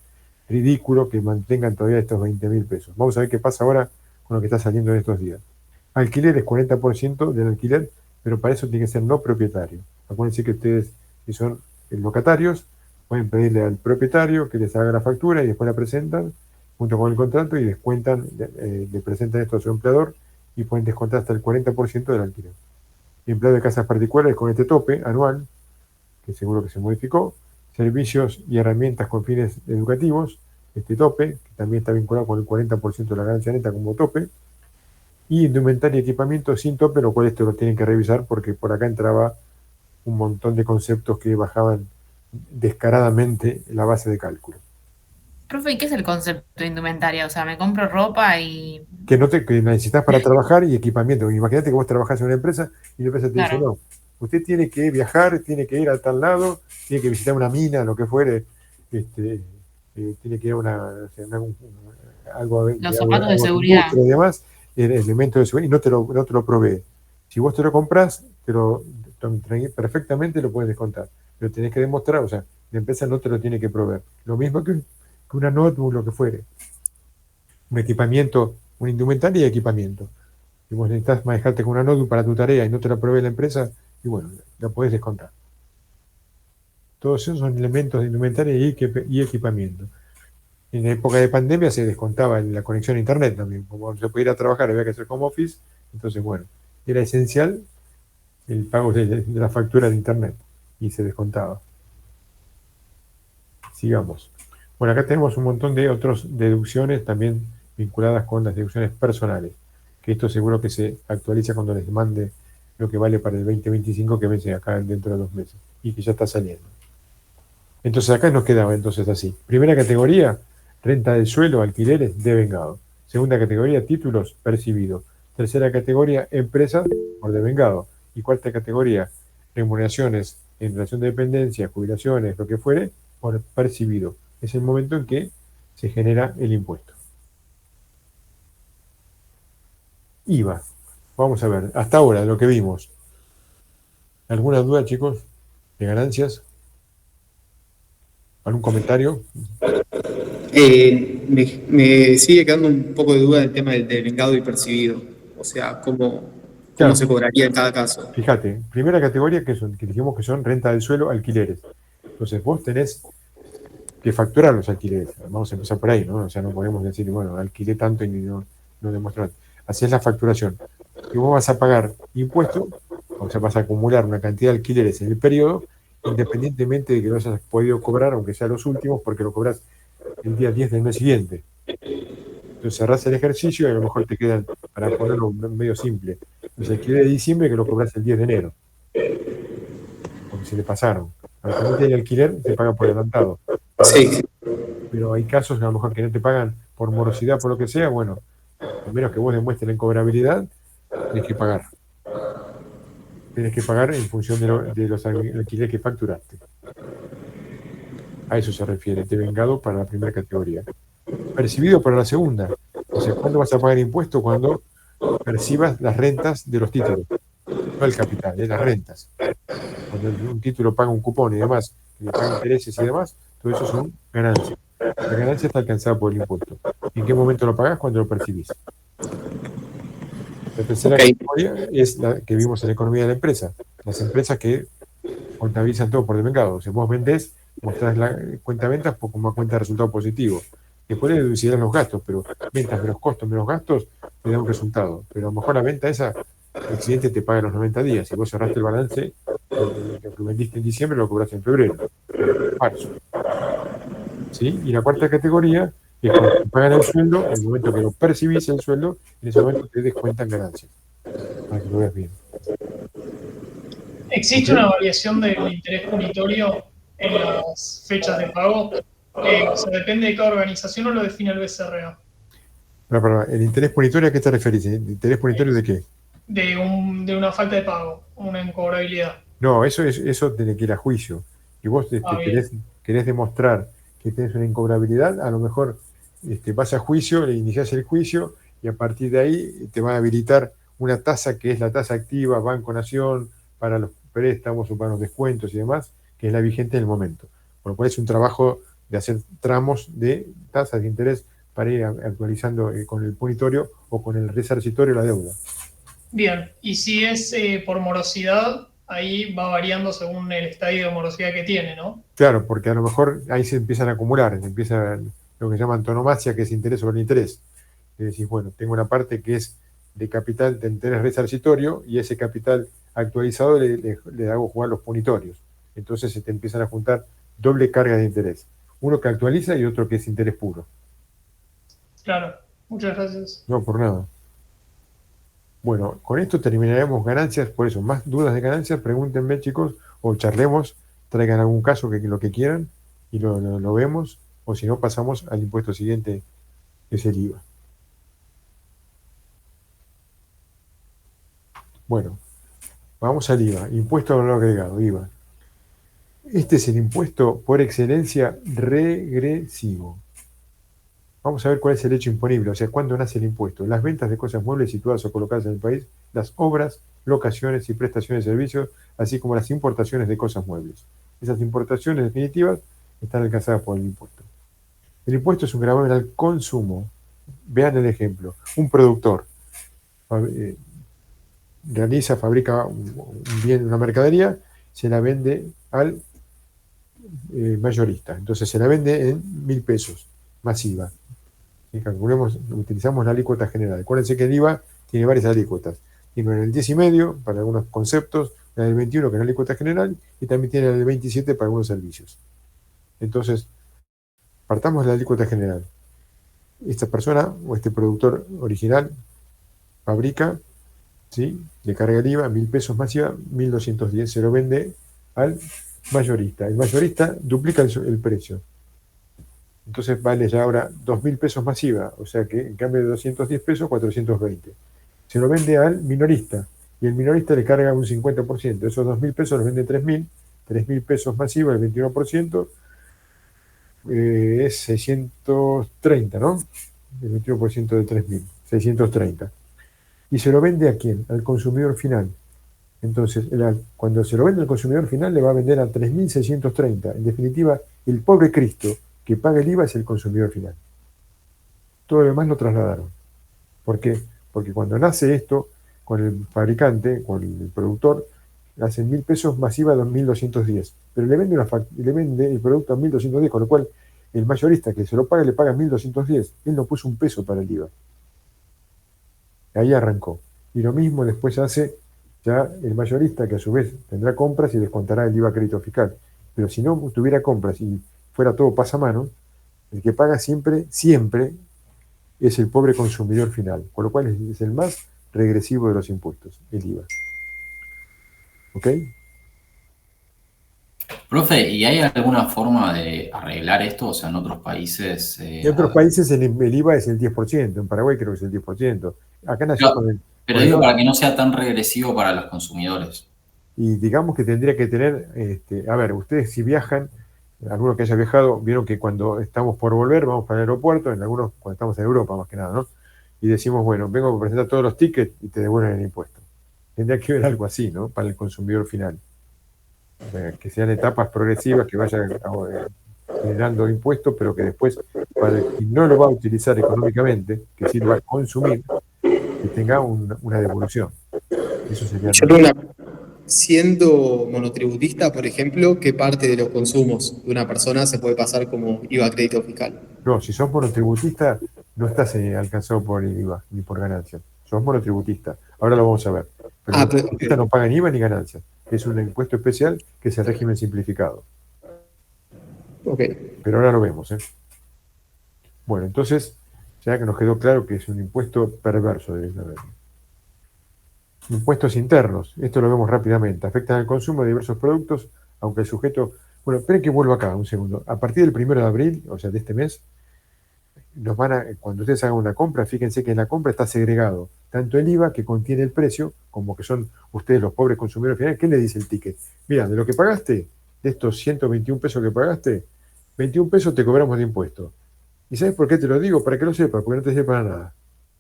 ridículo que mantengan todavía estos 20.000 pesos. Vamos a ver qué pasa ahora con lo que está saliendo en estos días. Alquiler es 40% del alquiler, pero para eso tiene que ser no propietario. Acuérdense que ustedes, si son locatarios, pueden pedirle al propietario que les haga la factura y después la presentan junto con el contrato y descuentan, le presentan esto a su empleador y pueden descontar hasta el 40% del alquiler. Empleado de casas particulares con este tope anual, que seguro que se modificó, servicios y herramientas con fines educativos, este tope, que también está vinculado con el 40% de la ganancia neta como tope, y indumentaria y equipamiento sin tope, lo cual esto lo tienen que revisar porque por acá entraba un montón de conceptos que bajaban descaradamente la base de cálculo. Profe, ¿y qué es el concepto de indumentaria? O sea, me compro ropa y... Que necesitas para trabajar y equipamiento. Imagínate que vos trabajás en una empresa y la empresa te dice, no, usted tiene que viajar, tiene que ir a tal lado, tiene que visitar una mina, lo que fuere, tiene que ir a algo los zapatos de seguridad y demás, el elemento de seguridad, y no te lo provee. Si vos te lo compras, perfectamente lo puedes descontar, pero tenés que demostrar, o sea, la empresa no te lo tiene que proveer. Lo mismo que una notebook, lo que fuere. Un equipamiento, un indumentaria y equipamiento. Si vos necesitas manejarte con una notebook para tu tarea y no te la provee la empresa, y bueno, la podés descontar. Todos esos son elementos de indumentaria y equipamiento. En la época de pandemia se descontaba la conexión a internet también. Como no se podía ir a trabajar, había que hacer home office. Entonces, bueno, era esencial el pago de la factura de internet y se descontaba. Sigamos. Bueno, acá tenemos un montón de otras deducciones también vinculadas con las deducciones personales, que esto seguro que se actualiza cuando les mande lo que vale para el 2025, que vence acá dentro de 2 meses y que ya está saliendo. Entonces acá nos quedaba entonces así. Primera categoría, renta del suelo, alquileres, devengado. Segunda categoría, títulos, percibido. Tercera categoría, empresas, por devengado. Y cuarta categoría, remuneraciones en relación de dependencia, jubilaciones, lo que fuere, por percibido. Es el momento en que se genera el impuesto. IVA. Vamos a ver, hasta ahora lo que vimos. ¿Alguna duda, chicos, de ganancias? ¿Algún comentario? Me sigue quedando un poco de duda el tema del devengado y percibido. O sea, cómo se cobraría en cada caso. Fíjate, primera categoría que dijimos que son renta del suelo, alquileres. Entonces vos tenés que facturar los alquileres. Vamos a empezar por ahí, ¿no? O sea, no podemos decir, bueno, alquilé tanto y no demostrar. Así es la facturación. Y vos vas a pagar impuestos, o sea, vas a acumular una cantidad de alquileres en el periodo, independientemente de que lo hayas podido cobrar, aunque sea los últimos, porque lo cobras el día 10 del mes siguiente. Entonces cerrás el ejercicio y a lo mejor te quedan, para ponerlo medio simple, los alquileres de diciembre que lo cobras el 10 de enero. Porque se le pasaron. Al que no tiene alquiler, te pagan por adelantado. Sí. Pero hay casos que a lo mejor que no te pagan por morosidad, por lo que sea, bueno, a menos que vos demuestres la incobrabilidad, tenés que pagar. Tenés que pagar en función de los alquileres que facturaste. A eso se refiere, devengado para la primera categoría. Percibido para la segunda. O sea, ¿cuándo vas a pagar impuesto? Cuando percibas las rentas de los títulos. No el capital, las rentas. Cuando un título paga un cupón y demás, que le paga intereses y demás, todo eso son ganancias. La ganancia está alcanzada por el impuesto. ¿En qué momento lo pagás? Cuando lo percibís. La tercera categoría es la que vimos en la economía de la empresa. Las empresas que contabilizan todo por devengado. O sea, vos vendés, mostrás la cuenta de ventas como cuenta de resultado positivo. Después le deducirán los gastos, pero ventas menos costos, menos gastos, te da un resultado. Pero a lo mejor la venta esa, el cliente te paga en los 90 días. Si vos cerraste el balance, lo que vendiste en diciembre lo cobraste en febrero, marzo. ¿Sí? Y la cuarta categoría es cuando te pagan el sueldo, en el momento que lo percibís el sueldo, en ese momento te descuentan ganancias. Para que lo veas bien. ¿Existe una variación del interés punitorio en las fechas de pago. O sea, depende de cada organización o lo define el BCRA. ¿El interés punitorio a qué te referís? ¿El interés punitorio de qué? De una falta de pago, una incobrabilidad. No, eso tiene que ir a juicio. Y vos querés demostrar que tenés una incobrabilidad, a lo mejor vas a juicio, le iniciás el juicio y a partir de ahí te van a habilitar una tasa que es la tasa activa, Banco Nación, para los préstamos o para los descuentos y demás, que es la vigente en el momento. Por lo cual es un trabajo de hacer tramos de tasas de interés para ir actualizando con el punitorio o con el resarcitorio la deuda. Bien, y si es por morosidad, ahí va variando según el estadio de morosidad que tiene, ¿no? Claro, porque a lo mejor ahí se empiezan a acumular, empieza lo que se llama antonomasia, que es interés sobre interés. Es decir, bueno, tengo una parte que es de capital de interés resarcitorio y ese capital actualizado le hago jugar los punitorios. Entonces se te empiezan a juntar doble carga de interés. Uno que actualiza y otro que es interés puro. Claro, muchas gracias. No, por nada. Bueno, con esto terminaremos ganancias, por eso, más dudas de ganancias, pregúntenme chicos, o charlemos, traigan algún caso, lo que quieran, y lo vemos, o si no pasamos al impuesto siguiente, que es el IVA. Bueno, vamos al IVA, impuesto al valor agregado, IVA. Este es el impuesto por excelencia regresivo. Vamos a ver cuál es el hecho imponible, o sea, cuándo nace el impuesto. Las ventas de cosas muebles situadas o colocadas en el país, las obras, locaciones y prestaciones de servicios, así como las importaciones de cosas muebles. Esas importaciones definitivas están alcanzadas por el impuesto. El impuesto es un gravamen al consumo. Vean el ejemplo. Un productor fabrica un bien, una mercadería, se la vende al mayorista. Entonces se la vende en 1.000 pesos, masiva. Y calculemos, utilizamos la alícuota general. Acuérdense que el IVA tiene varias alícuotas. Tiene una del 10,5 para algunos conceptos, la del 21 que es la alícuota general, y también tiene la del 27 para algunos servicios. Entonces, partamos de la alícuota general. Esta persona o este productor original fabrica, ¿sí? Le carga el IVA, 1.000 pesos masiva, 1.210, se lo vende al mayorista. El mayorista duplica el precio. Entonces vale ya ahora 2.000 pesos masiva, o sea que en cambio de 210 pesos, 420. Se lo vende al minorista y el minorista le carga un 50%. Esos 2.000 pesos los vende 3.000 pesos masiva, el 21%, es 630, ¿no? El 21% de 3.000, 630. ¿Y se lo vende a quién? Al consumidor final. Entonces, cuando se lo vende al consumidor final, le va a vender a 3.630. En definitiva, el pobre Cristo que paga el IVA es el consumidor final. Todo lo demás lo trasladaron. ¿Por qué? Porque cuando nace esto, con el fabricante, con el productor, hacen 1.000 pesos masiva a 2.210. Pero le vende el producto a 1.210, con lo cual el mayorista que se lo paga le paga 1.210. Él no puso un peso para el IVA. Ahí arrancó. Y lo mismo después hace ya el mayorista, que a su vez tendrá compras y descontará el IVA crédito fiscal. Pero si no tuviera compras y fuera todo pasamano, el que paga siempre es el pobre consumidor final, con lo cual es el más regresivo de los impuestos, el IVA. ¿Ok? Profe, ¿y hay alguna forma de arreglar esto? O sea, en otros países... En otros países el IVA es el 10%, en Paraguay creo que es el 10%. Acá nació con el... Pero digo, para que no sea tan regresivo para los consumidores. Y digamos que tendría que tener, a ver, ustedes si viajan, algunos que hayan viajado, vieron que cuando estamos por volver, vamos para el aeropuerto, en algunos cuando estamos en Europa más que nada, ¿no? Y decimos, bueno, vengo a presentar todos los tickets y te devuelven el impuesto. Tendría que ver algo así, ¿no? Para el consumidor final. Que sean etapas progresivas, que vayan generando impuestos, pero que después, para el que no lo va a utilizar económicamente, que sí lo va a consumir, que tenga una devolución. Eso sería... Siendo monotributista, por ejemplo, ¿qué parte de los consumos de una persona se puede pasar como IVA crédito fiscal? No, si sos monotributista, no estás alcanzado por el IVA ni por ganancias. Sos monotributista. Ahora lo vamos a ver. Pero los monotributistas no pagan IVA ni ganancias. Es un impuesto especial que es el régimen simplificado. Ok. Pero ahora lo vemos, ¿eh? Bueno, entonces, ya que nos quedó claro que es un impuesto perverso, debe haber. Impuestos internos, esto lo vemos rápidamente, afectan al consumo de diversos productos, aunque el sujeto Bueno, esperen que vuelvo acá un segundo. A partir del 1 de abril, o sea, de este mes, cuando ustedes hagan una compra, fíjense que en la compra está segregado tanto el IVA que contiene el precio, como que son ustedes los pobres consumidores finales. ¿Qué le dice el ticket? Mira, de lo que pagaste, de estos 121 pesos que pagaste, 21 pesos te cobramos de impuesto. ¿Y sabes por qué te lo digo? Para que lo sepas, porque no te sirve para nada.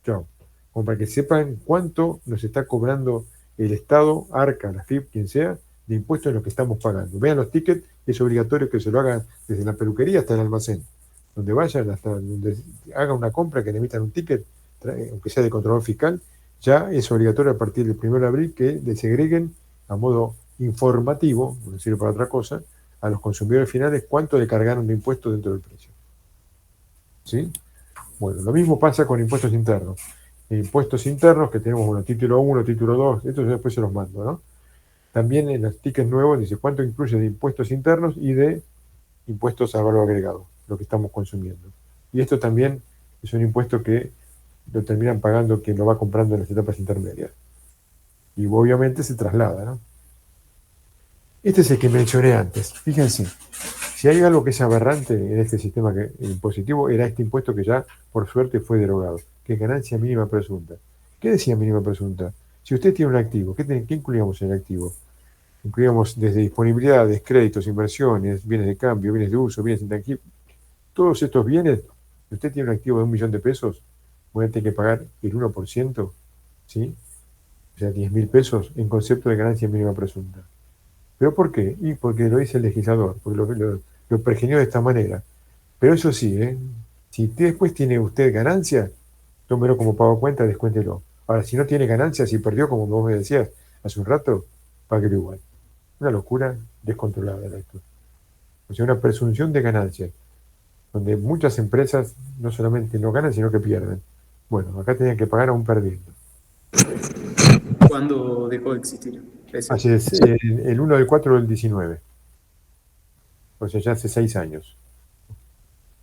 Chao. Como para que sepan cuánto nos está cobrando el Estado, ARCA, la FIP, quien sea, de impuestos en lo que estamos pagando. Vean los tickets, es obligatorio que se lo hagan desde la peluquería hasta el almacén. Donde vayan, hasta donde hagan una compra, que le emitan un ticket, aunque sea de control fiscal, ya es obligatorio a partir del 1 de abril que le segreguen a modo informativo, no sirve para otra cosa, a los consumidores finales cuánto le cargaron de impuestos dentro del precio. ¿Sí? Bueno, lo mismo pasa con impuestos internos. Impuestos internos, que tenemos, bueno, título 1, título 2, esto yo después se los mando, ¿no? También en los tickets nuevos dice cuánto incluye de impuestos internos y de impuestos a valor agregado, lo que estamos consumiendo. Y esto también es un impuesto que lo terminan pagando quien lo va comprando en las etapas intermedias. Y obviamente se traslada, ¿no? Este es el que mencioné antes. Fíjense, si hay algo que es aberrante en este sistema impositivo, era este impuesto que ya, por suerte, fue derogado, que es ganancia mínima presunta. ¿Qué decía mínima presunta? Si usted tiene un activo, ¿qué incluíamos en el activo? Incluíamos desde disponibilidades, créditos, inversiones, bienes de cambio, bienes de uso, bienes intangibles. Todos estos bienes, si usted tiene un activo de 1 millón de pesos, voy a tener que pagar el 1%, ¿sí? O sea, 10.000 pesos en concepto de ganancia mínima presunta. ¿Pero por qué? Y porque lo dice el legislador, porque lo pergenió de esta manera. Pero eso sí, si después tiene usted ganancia, tómelo como pago cuenta, descuéntelo. Ahora, si no tiene ganancia, si perdió, como vos me decías hace un rato, páguelo igual. Una locura descontrolada esto. O sea, una presunción de ganancia, donde muchas empresas no solamente no ganan, sino que pierden. Bueno, acá tenían que pagar aún perdiendo. ¿Cuándo dejó de existir? El 1 del 4 del 19. O sea, ya hace 6 años.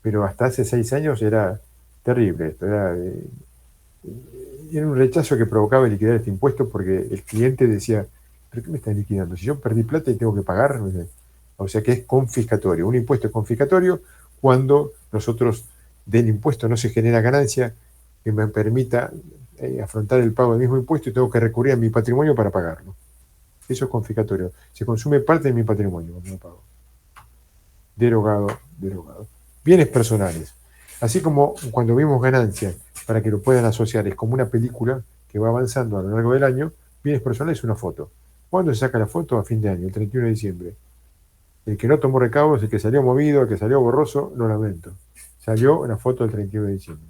Pero hasta hace 6 años era terrible esto. Era un rechazo que provocaba liquidar este impuesto porque el cliente decía, ¿pero qué me están liquidando? Si yo perdí plata y tengo que pagar. O sea que es confiscatorio. Un impuesto es confiscatorio cuando nosotros del impuesto no se genera ganancia que me permita afrontar el pago del mismo impuesto y tengo que recurrir a mi patrimonio para pagarlo. Eso es confiscatorio. Se consume parte de mi patrimonio cuando no pago. Derogado. Bienes personales. Así como cuando vimos ganancias, para que lo puedan asociar, es como una película que va avanzando a lo largo del año. Bienes personales es una foto. ¿Cuándo se saca la foto? A fin de año, el 31 de diciembre. El que no tomó recaudos, el que salió movido, el que salió borroso, lo lamento. Salió en la foto del 31 de diciembre.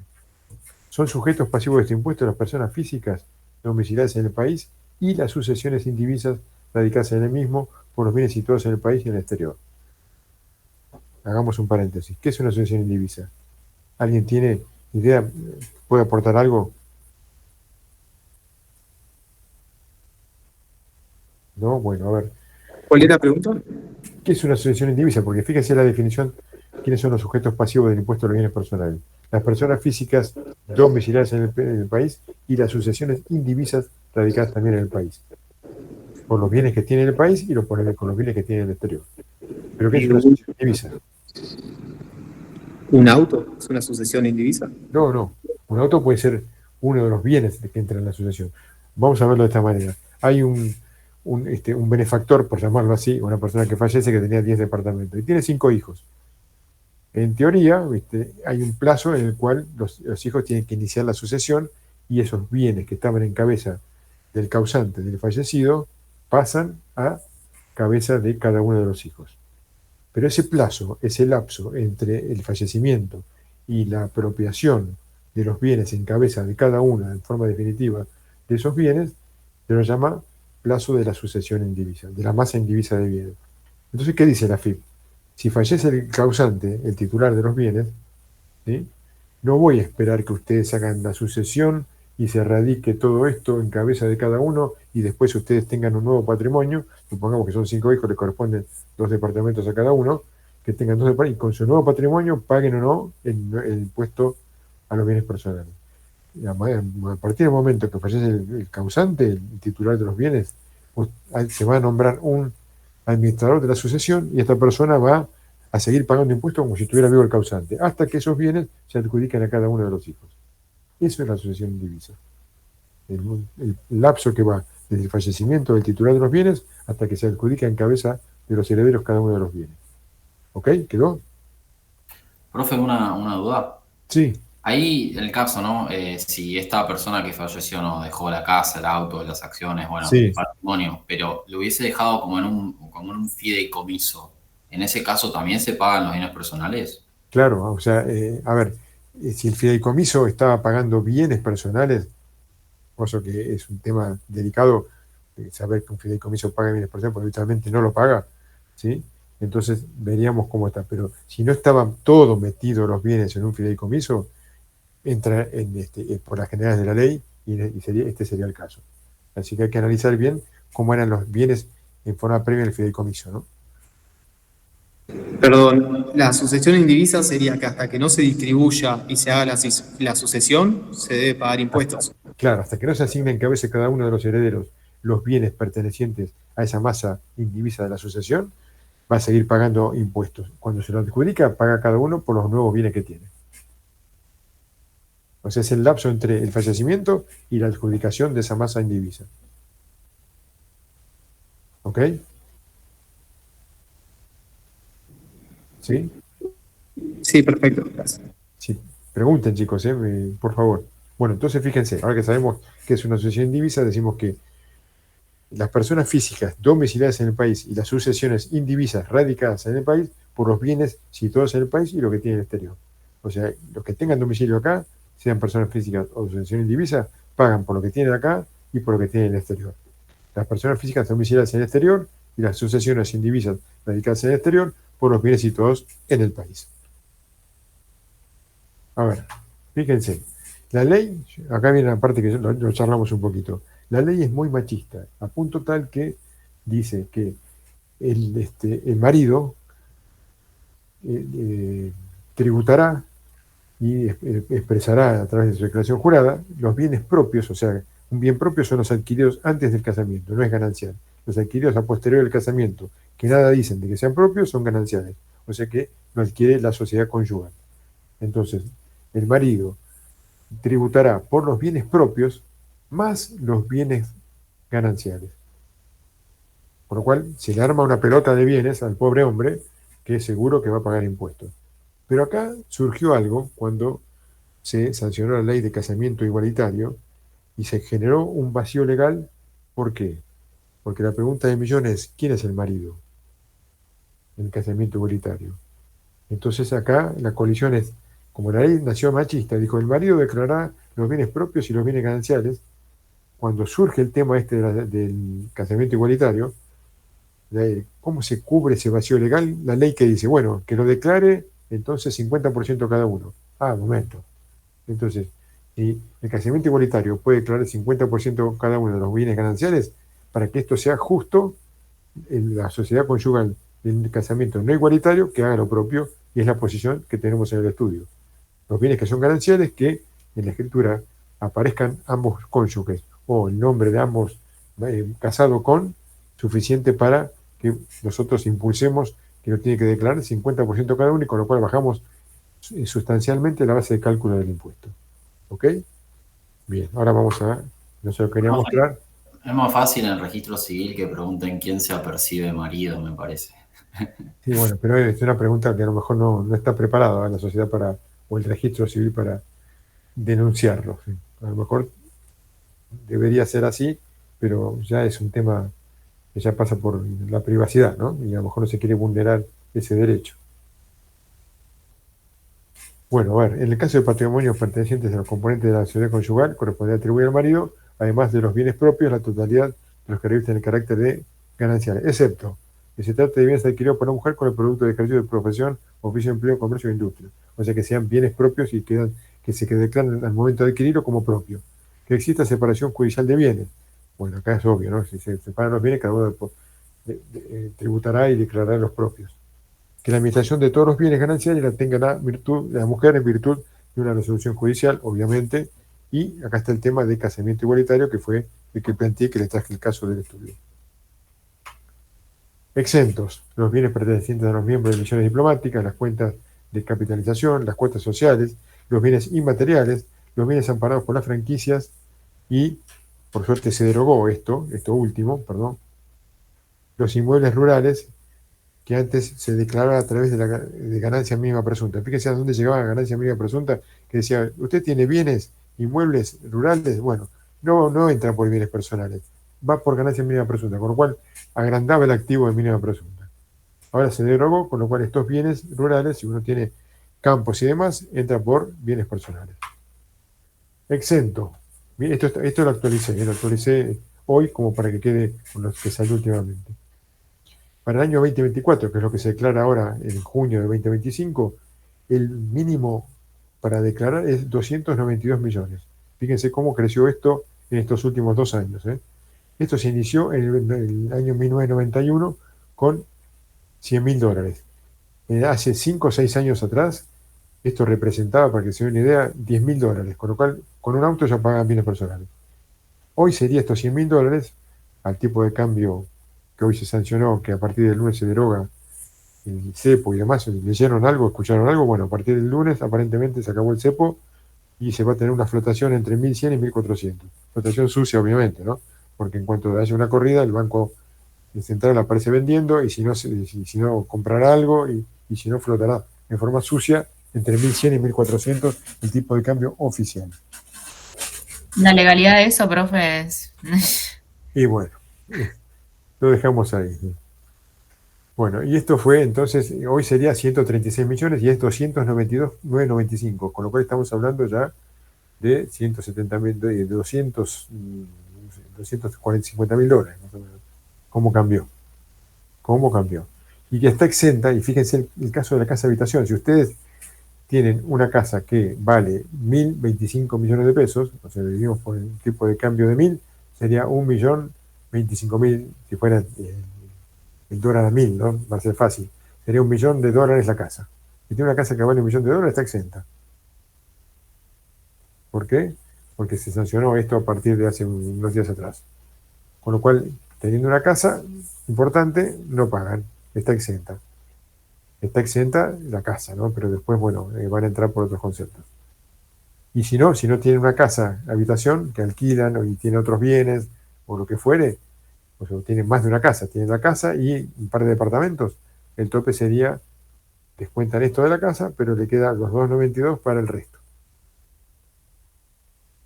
Son sujetos pasivos de este impuesto las personas físicas domiciliadas en el país y las sucesiones indivisas radicadas en el mismo por los bienes situados en el país y en el exterior. Hagamos un paréntesis. ¿Qué es una sucesión indivisa? ¿Alguien tiene idea? ¿Puede aportar algo? No, bueno, a ver. ¿Cuál era la pregunta? ¿Qué es una sucesión indivisa? Porque fíjense la definición, ¿quiénes son los sujetos pasivos del impuesto a los bienes personales? Las personas físicas domiciliadas en el país y las sucesiones indivisas radicadas también en el país. Por los bienes que tiene el país y con los bienes que tiene el exterior. ¿Pero qué es una sucesión indivisa? ¿Un auto es una sucesión indivisa? No. Un auto puede ser uno de los bienes que entra en la sucesión. Vamos a verlo de esta manera. Hay un benefactor, por llamarlo así, una persona que fallece que tenía 10 departamentos y tiene 5 hijos. En teoría, hay un plazo en el cual los hijos tienen que iniciar la sucesión y esos bienes que estaban en cabeza del causante del fallecido pasan a cabeza de cada uno de los hijos. Pero ese plazo, ese lapso entre el fallecimiento y la apropiación de los bienes en cabeza de cada una en forma definitiva de esos bienes, se lo llama plazo de la sucesión indivisa, de la masa indivisa de bienes. Entonces, ¿qué dice la FIP? Si fallece el causante, el titular de los bienes, ¿sí? No voy a esperar que ustedes hagan la sucesión y se radique todo esto en cabeza de cada uno y después ustedes tengan un nuevo patrimonio, supongamos que son 5 hijos, le corresponden 2 departamentos a cada uno, que tengan 2 departamentos y con su nuevo patrimonio paguen o no el impuesto a los bienes personales. A partir del momento que fallece el causante, el titular de los bienes, se va a nombrar un administrador de la sucesión, y esta persona va a seguir pagando impuestos como si estuviera vivo el causante, hasta que esos bienes se adjudiquen a cada uno de los hijos. Eso es la sucesión indivisa. El lapso que va desde el fallecimiento del titular de los bienes hasta que se adjudica en cabeza de los herederos cada uno de los bienes. ¿Ok? ¿Quedó? Profe, una duda. Sí. Ahí, en el caso, ¿no? Si esta persona que falleció no dejó la casa, el auto, las acciones, bueno, Sí. el patrimonio, pero lo hubiese dejado como en un fideicomiso, ¿en ese caso también se pagan los bienes personales? Claro, o sea, a ver, si el fideicomiso estaba pagando bienes personales, cosa que es un tema delicado, saber que un fideicomiso paga bienes personales, porque habitualmente no lo paga, ¿sí? Entonces veríamos cómo está. Pero si no estaban todos metidos los bienes en un fideicomiso, entra por las generales de la ley y este sería el caso. Así que hay que analizar bien cómo eran los bienes en forma previa al fideicomiso, ¿no? Perdón, la sucesión indivisa sería que hasta que no se distribuya y se haga la sucesión, se debe pagar impuestos. Claro, hasta que no se asigne en cabeza cada uno de los herederos los bienes pertenecientes a esa masa indivisa de la sucesión, va a seguir pagando impuestos. Cuando se lo adjudica, paga cada uno por los nuevos bienes que tiene. O sea, es el lapso entre el fallecimiento y la adjudicación de esa masa indivisa. ¿Ok? ¿Sí? Sí, perfecto. Gracias. Sí. Pregunten, chicos, por favor. Bueno, entonces fíjense, ahora que sabemos que es una sucesión indivisa, decimos que las personas físicas domiciliadas en el país y las sucesiones indivisas radicadas en el país por los bienes situados en el país y lo que tiene en el exterior. O sea, los que tengan domicilio acá, sean personas físicas o sucesión indivisa, pagan por lo que tienen acá y por lo que tienen en el exterior. Las personas físicas domiciliadas en el exterior y las sucesiones indivisas radicadas en el exterior por los bienes situados en el país. A ver, fíjense, la ley, acá viene la parte que lo charlamos un poquito. La ley es muy machista, a punto tal que dice que el marido tributará y expresará a través de su declaración jurada los bienes propios, o sea, un bien propio son los adquiridos antes del casamiento, no es ganancial. Los adquiridos a posteriori del casamiento, que nada dicen de que sean propios, son gananciales. O sea que lo adquiere la sociedad conyugal. Entonces, el marido tributará por los bienes propios más los bienes gananciales. Por lo cual, se le arma una pelota de bienes al pobre hombre que es seguro que va a pagar impuestos. Pero acá surgió algo cuando se sancionó la ley de casamiento igualitario y se generó un vacío legal. ¿Por qué? Porque la pregunta de millón es, ¿quién es el marido en el casamiento igualitario? Entonces acá la colisión es, como la ley nació machista, dijo, el marido declarará los bienes propios y los bienes gananciales. Cuando surge el tema del casamiento igualitario, ¿cómo se cubre ese vacío legal? La ley que dice, bueno, que lo declare entonces 50% cada uno. Momento. Entonces, si el casamiento igualitario puede declarar 50% cada uno de los bienes gananciales, para que esto sea justo, en la sociedad conyugal del casamiento no igualitario, que haga lo propio, y es la posición que tenemos en el estudio. Los bienes que son gananciales, que en la escritura aparezcan ambos cónyuges, o el nombre de ambos casado con, suficiente para que nosotros impulsemos que lo tiene que declarar 50% cada uno, y con lo cual bajamos sustancialmente la base de cálculo del impuesto. ¿Ok? Bien, ahora vamos a, no sé lo que quería mostrar. Es más fácil en el registro civil que pregunten quién se apercibe marido, me parece. Sí, bueno, pero es una pregunta que a lo mejor no está preparada la sociedad o el registro civil para denunciarlo. ¿Sí? A lo mejor debería ser así, pero ya es un tema que ya pasa por la privacidad, ¿no? Y a lo mejor no se quiere vulnerar ese derecho. Bueno, a ver, en el caso de patrimonios pertenecientes a los componentes de la sociedad conyugal, corresponde atribuir al marido, además de los bienes propios, la totalidad de los que revisten el carácter de gananciales, excepto que se trate de bienes adquiridos por una mujer con el producto de ejercicio de profesión, oficio, empleo, comercio o industria. O sea, que sean bienes propios y que se declaren al momento de adquirirlo como propio. Que exista separación judicial de bienes. Bueno, acá es obvio, ¿no? Si se separan los bienes, cada uno tributará y declarará los propios. Que la administración de todos los bienes gananciales la tenga la mujer en virtud de una resolución judicial, obviamente. Y acá está el tema de casamiento igualitario, que fue el que planteé, que les traje el caso del estudio. Exentos, los bienes pertenecientes a los miembros de misiones diplomáticas, las cuentas de capitalización, las cuotas sociales, los bienes inmateriales, los bienes amparados por las franquicias y, por suerte se derogó esto último, perdón, los inmuebles rurales que antes se declaraba a través de ganancia mínima presunta. Fíjense a dónde llegaba la ganancia mínima presunta, que decía, usted tiene bienes, inmuebles rurales, bueno, no entra por bienes personales, va por ganancia mínima presunta, con lo cual agrandaba el activo de mínima presunta. Ahora se derogó, con lo cual estos bienes rurales, si uno tiene campos y demás, entra por bienes personales. Exento. Esto lo actualicé hoy como para que quede con los que salió últimamente. Para el año 2024, que es lo que se declara ahora en junio de 2025, el mínimo para declarar es 292 millones. Fíjense cómo creció esto en estos últimos 2 años. Esto se inició en el año 1991 con $100.000. Hace 5 o 6 años atrás, esto representaba, para que se den una idea, $10.000, con lo cual con un auto ya pagaban bienes personales. Hoy sería estos $100.000 al tipo de cambio que hoy se sancionó, que a partir del lunes se deroga el cepo y demás. ¿Leyeron algo? ¿Escucharon algo? Bueno, a partir del lunes aparentemente se acabó el cepo y se va a tener una flotación entre 1.100 y 1.400. Flotación sucia, obviamente, ¿no? Porque en cuanto haya una corrida, el Banco Central aparece vendiendo y si no comprará algo y si no flotará en forma sucia entre 1.100 y 1.400 el tipo de cambio oficial. La legalidad de eso, profe, es... Y bueno, lo dejamos ahí. Bueno, y esto fue entonces, hoy sería 136 millones y es 292.995, con lo cual estamos hablando ya de 170.000, de 250.000 dólares, más o menos. ¿Cómo cambió? ¿Cómo cambió? Y que está exenta, y fíjense el caso de la casa habitación. Si ustedes tienen una casa que vale 1.025 millones de pesos, o sea, dividimos por el tipo de cambio de 1.000, sería 1.025.000, si fuera el dólar a 1.000, ¿no? Va a ser fácil. Sería $1.000.000 la casa. Si tiene una casa que vale $1.000.000, está exenta. ¿Por qué? Porque se sancionó esto a partir de hace unos días atrás. Con lo cual, teniendo una casa importante, no pagan. Está exenta. Está exenta la casa, ¿no? Pero después, bueno, van a entrar por otros conceptos. Y si no tienen una casa, habitación, que alquilan y tienen otros bienes o lo que fuere, o sea, tienen más de una casa, tienen la casa y un par de departamentos, el tope sería, descuentan esto de la casa, pero le quedan los 292 para el resto.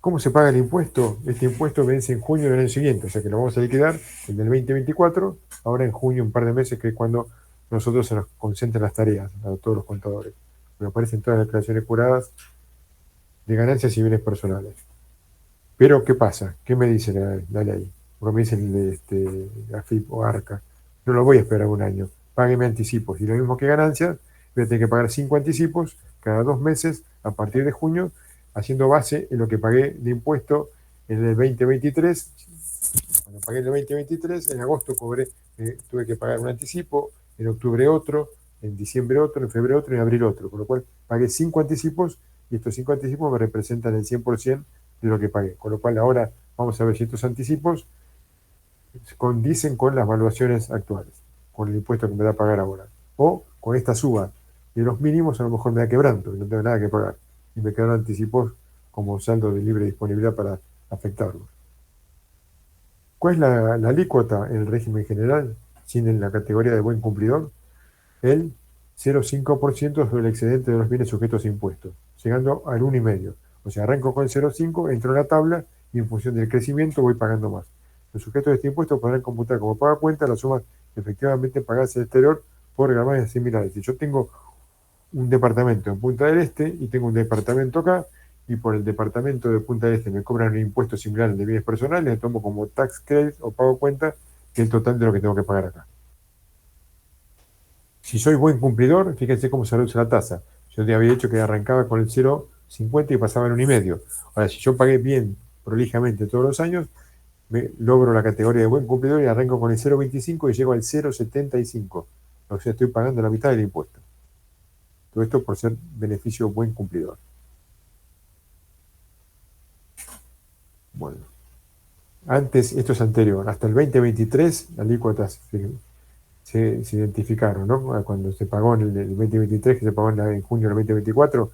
¿Cómo se paga el impuesto? Este impuesto vence en junio del año siguiente, o sea que lo vamos a liquidar en el 2024, ahora en junio, un par de meses, que es cuando nosotros se nos concentran las tareas a todos los contadores. Me aparecen todas las declaraciones juradas de ganancias y bienes personales. Pero, ¿qué pasa? ¿Qué me dice la ley? Porque me dice AFIP o ARCA. No lo voy a esperar un año. Págueme anticipos. Y lo mismo que ganancias, voy a tener que pagar 5 anticipos cada 2 meses a partir de junio, haciendo base en lo que pagué de impuesto en el 2023. Cuando pagué en el 2023, en agosto tuve que pagar un anticipo, en octubre otro, en diciembre otro, en febrero otro y en abril otro. Con lo cual pagué 5 anticipos y estos 5 anticipos me representan el 100% de lo que pagué. Con lo cual ahora vamos a ver si estos anticipos condicen con las valuaciones actuales, con el impuesto que me da a pagar ahora. O con esta suba de los mínimos a lo mejor me da quebranto y no tengo nada que pagar. Y me quedan anticipos como saldo de libre disponibilidad para afectarlos. ¿Cuál es la alícuota en el régimen general, sin la categoría de buen cumplidor? El 0,5% sobre el excedente de los bienes sujetos a impuestos, llegando al 1,5%. O sea, arranco con el 0,5, entro en la tabla y en función del crecimiento voy pagando más. Los sujetos de este impuesto podrán computar como paga cuenta las sumas efectivamente pagadas en el exterior por gravames similares. Si yo tengo un departamento en Punta del Este y tengo un departamento acá, y por el departamento de Punta del Este me cobran un impuesto similar al de bienes personales, le tomo como tax credit o pago cuenta que el total de lo que tengo que pagar acá. Si soy buen cumplidor, fíjense cómo se reduce la tasa. Yo te había dicho que arrancaba con el 0,50 y pasaba al 1,5%. Ahora, si yo pagué bien, prolijamente todos los años, me logro la categoría de buen cumplidor y arranco con el 0,25 y llego al 0,75. O sea, estoy pagando la mitad del impuesto. Todo esto por ser beneficio buen cumplidor. Bueno, antes, esto es anterior, hasta el 2023, alícuotas se identificaron, ¿no? Cuando se pagó en el 2023, que se pagó en junio del 2024,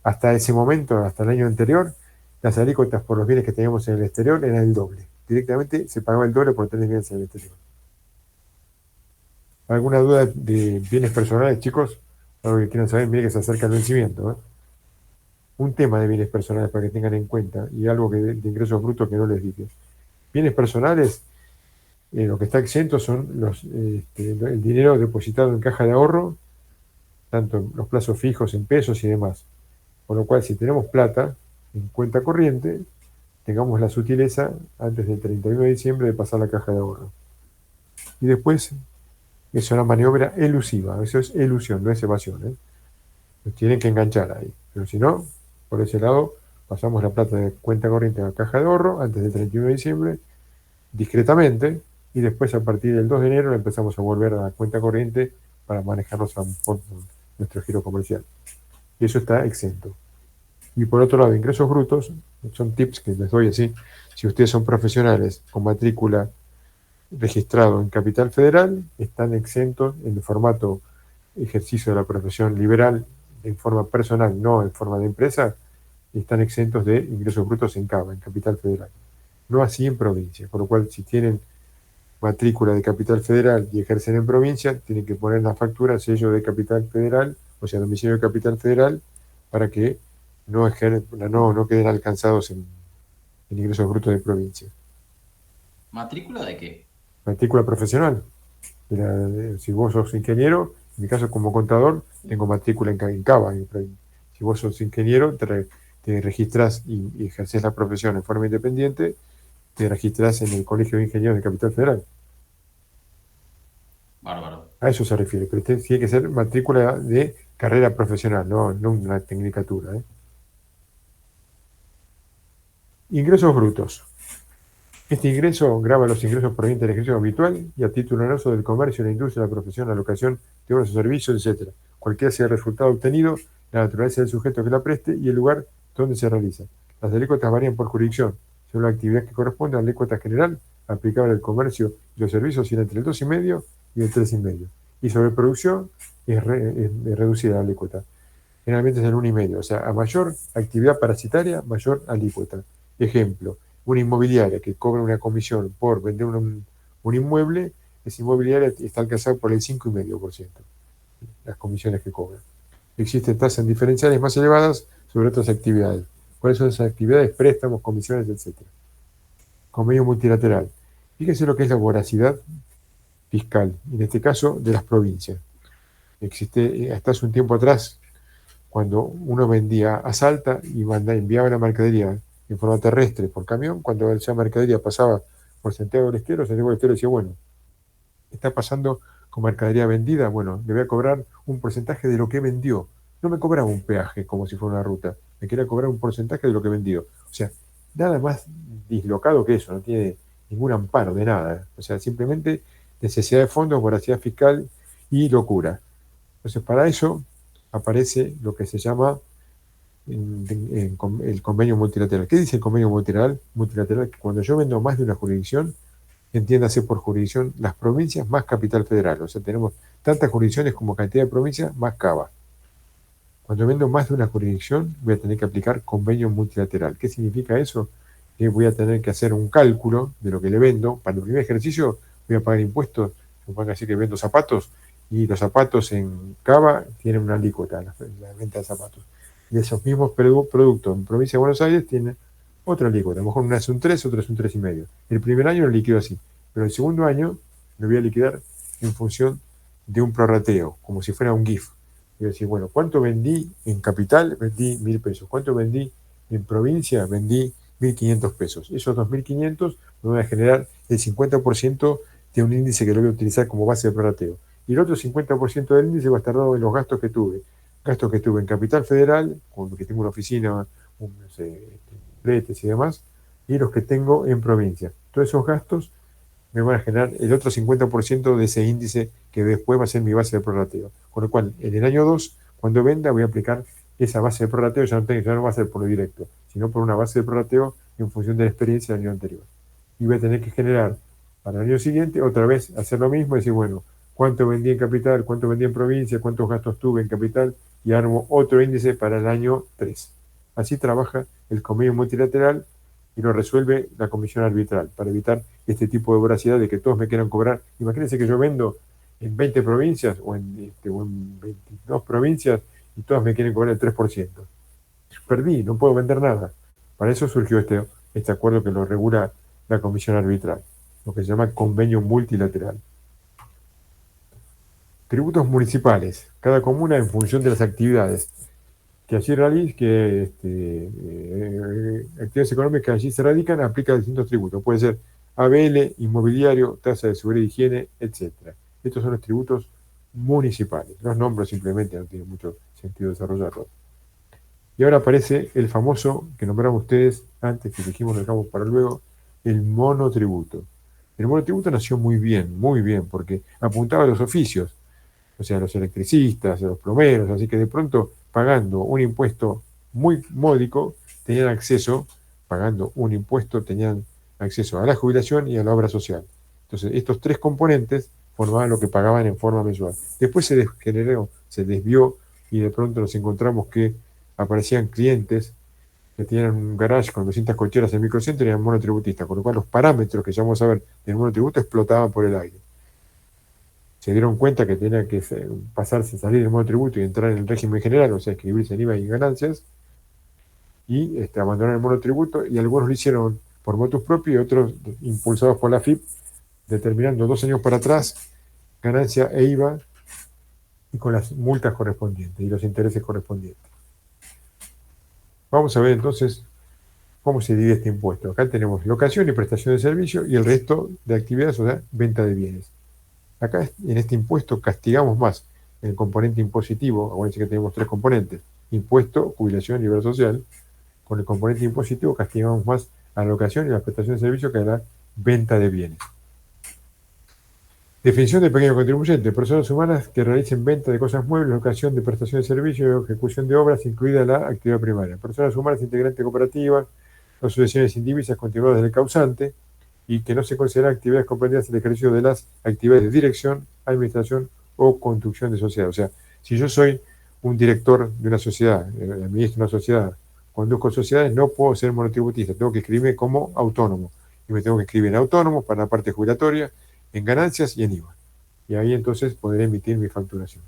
hasta ese momento, hasta el año anterior, las alícuotas por los bienes que teníamos en el exterior eran el doble. Directamente se pagaba el doble por tener bienes en el exterior. ¿Alguna duda de bienes personales, chicos? Algo que quieran saber, miren que se acerca el vencimiento, ¿eh? Un tema de bienes personales para que tengan en cuenta, y algo de ingresos brutos que no les dije. Bienes personales, lo que está exento son el dinero depositado en caja de ahorro, tanto los plazos fijos en pesos y demás. Con lo cual, si tenemos plata en cuenta corriente, tengamos la sutileza antes del 31 de diciembre de pasar la caja de ahorro. Y después, es una maniobra elusiva, eso es elusión, no es evasión, ¿eh? Nos tienen que enganchar ahí. Pero si no, por ese lado, pasamos la plata de cuenta corriente a la caja de ahorro antes del 31 de diciembre, discretamente, y después a partir del 2 de enero empezamos a volver a la cuenta corriente para manejarnos por nuestro giro comercial. Y eso está exento. Y por otro lado, ingresos brutos, son tips que les doy así. Si ustedes son profesionales con matrícula registrado en Capital Federal, están exentos en el formato ejercicio de la profesión liberal en forma personal, no en forma de empresa, y están exentos de ingresos brutos en CABA, en Capital Federal. No así en provincia, por lo cual si tienen matrícula de Capital Federal y ejercen en provincia, tienen que poner en la factura sello de Capital Federal, o sea, domicilio de Capital Federal, para que no queden alcanzados en ingresos brutos de provincia. ¿Matrícula de qué? Matrícula profesional. Si vos sos ingeniero, en mi caso como contador, tengo matrícula en CABA. Si vos sos ingeniero, te registrás y ejercés la profesión en forma independiente, te registrás en el Colegio de Ingenieros de Capital Federal. Bárbaro. A eso se refiere, pero tiene que ser matrícula de carrera profesional, no una tecnicatura, ¿eh? Ingresos brutos. Este ingreso grava los ingresos provenientes del ejercicio habitual y a título oneroso del comercio, la industria, la profesión, la locación de obras o servicios, etc. Cualquiera sea el resultado obtenido, la naturaleza del sujeto que la preste y el lugar donde se realiza. Las alícuotas varían por jurisdicción, según la actividad que corresponde a la alícuota general aplicable al comercio y los servicios oscila entre el 2,5 y el 3,5. Y sobre producción es reducida la alícuota. Generalmente es el 1,5. O sea, a mayor actividad parasitaria, mayor alícuota. Ejemplo, una inmobiliaria que cobra una comisión por vender un inmueble, esa inmobiliaria está alcanzada por el 5,5%, las comisiones que cobran. Existen tasas diferenciales más elevadas sobre otras actividades. ¿Cuáles son esas actividades? Préstamos, comisiones, etc. Convenio multilateral. Fíjense lo que es la voracidad fiscal, en este caso de las provincias. Existe, hasta hace un tiempo atrás, cuando uno vendía a Salta y enviaba la mercadería en forma terrestre por camión, cuando esa mercadería pasaba por Santiago del Estero decía, bueno, está pasando con mercadería vendida, bueno, le voy a cobrar un porcentaje de lo que vendió. No me cobraba un peaje como si fuera una ruta, me quería cobrar un porcentaje de lo que vendió. O sea, nada más dislocado que eso, no tiene ningún amparo de nada. O sea, simplemente necesidad de fondos, voracidad fiscal y locura. Entonces, para eso aparece lo que se llama el convenio multilateral. ¿Qué dice el convenio multilateral? Multilateral, que cuando yo vendo más de una jurisdicción, entiéndase por jurisdicción las provincias más Capital Federal. O sea, tenemos tantas jurisdicciones como cantidad de provincias más CABA. Cuando vendo más de una jurisdicción, voy a tener que aplicar convenio multilateral. ¿Qué significa eso? Que voy a tener que hacer un cálculo de lo que le vendo. Para el primer ejercicio voy a pagar impuestos. Supongan así que vendo zapatos, y los zapatos en CABA tienen una alícuota, la venta de zapatos. Y esos mismos productos en provincia de Buenos Aires tienen otra alícuota. A lo mejor una es un 3, otra es un 3,5. El primer año lo liquido así, pero el segundo año lo voy a liquidar en función de un prorrateo, como si fuera un GIF. Voy a decir, bueno, ¿cuánto vendí en capital? Vendí 1.000 pesos. ¿Cuánto vendí en provincia? Vendí 1.500 pesos. Esos 2.500 me van a generar el 50% de un índice que lo voy a utilizar como base de prorrateo. Y el otro 50% del índice va a estar dado en los gastos que tuve. Gastos que tuve en Capital Federal, con que tengo una oficina, fletes y demás, y los que tengo en provincia. Todos esos gastos me van a generar el otro 50% de ese índice que después va a ser mi base de prorrateo. Con lo cual, en el año 2, cuando venda, voy a aplicar esa base de prorrateo, ya no va a ser por lo directo, sino por una base de prorrateo en función de la experiencia del año anterior. Y voy a tener que generar para el año siguiente otra vez hacer lo mismo y decir, bueno, cuánto vendí en capital, cuánto vendí en provincia, cuántos gastos tuve en capital, y armo otro índice para el año 3. Así trabaja el convenio multilateral y lo resuelve la comisión arbitral, para evitar este tipo de voracidad de que todos me quieran cobrar. Imagínense que yo vendo en 20 provincias o en 22 provincias y todas me quieren cobrar el 3%. Perdí, no puedo vender nada. Para eso surgió este acuerdo que lo regula la comisión arbitral, lo que se llama convenio multilateral. Tributos municipales. Cada comuna, en función de las actividades que allí realiza, actividades económicas que allí se radican, aplica distintos tributos. Puede ser ABL, inmobiliario, tasa de seguridad y higiene, etc. Estos son los tributos municipales. Los nombro simplemente, no tiene mucho sentido desarrollarlos. Y ahora aparece el famoso, que nombraron ustedes antes, que dijimos lo dejamos para luego, el monotributo. El monotributo nació muy bien, porque apuntaba a los oficios, o sea, a los electricistas, a los plomeros, así que de pronto, pagando un impuesto muy módico, tenían acceso a la jubilación y a la obra social. Entonces, estos tres componentes formaban lo que pagaban en forma mensual. Después se desvió, y de pronto nos encontramos que aparecían clientes que tenían un garage con 200 cocheras en microcentro y eran monotributistas, con lo cual los parámetros que ya vamos a ver del monotributo explotaban por el aire. Se dieron cuenta que tenía que salir del monotributo y entrar en el régimen general, o sea, escribirse en IVA y ganancias, y abandonar el monotributo, y algunos lo hicieron por motus propio y otros impulsados por la FIP, determinando 2 años para atrás ganancia e IVA y con las multas correspondientes y los intereses correspondientes. Vamos a ver entonces cómo se divide este impuesto. Acá tenemos locación y prestación de servicio y el resto de actividades, o sea, venta de bienes. Acá en este impuesto castigamos más el componente impositivo. Acuérdense que tenemos 3 componentes: impuesto, jubilación y obra social. Con el componente impositivo castigamos más a la locación y la prestación de servicio que a la venta de bienes. Definición de pequeño contribuyente: personas humanas que realicen venta de cosas muebles, locación de prestación de servicios y ejecución de obras, incluida la actividad primaria. Personas humanas integrantes de cooperativas, asociaciones indivisas continuadas del causante, y que no se consideran actividades comprendidas en el ejercicio de las actividades de dirección, administración o conducción de sociedad. O sea, si yo soy un director de una sociedad, administro una sociedad, conduzco sociedades, no puedo ser monotributista, tengo que escribirme como autónomo. Y me tengo que escribir en autónomo para la parte jubilatoria, en ganancias y en IVA. Y ahí entonces podré emitir mi facturación.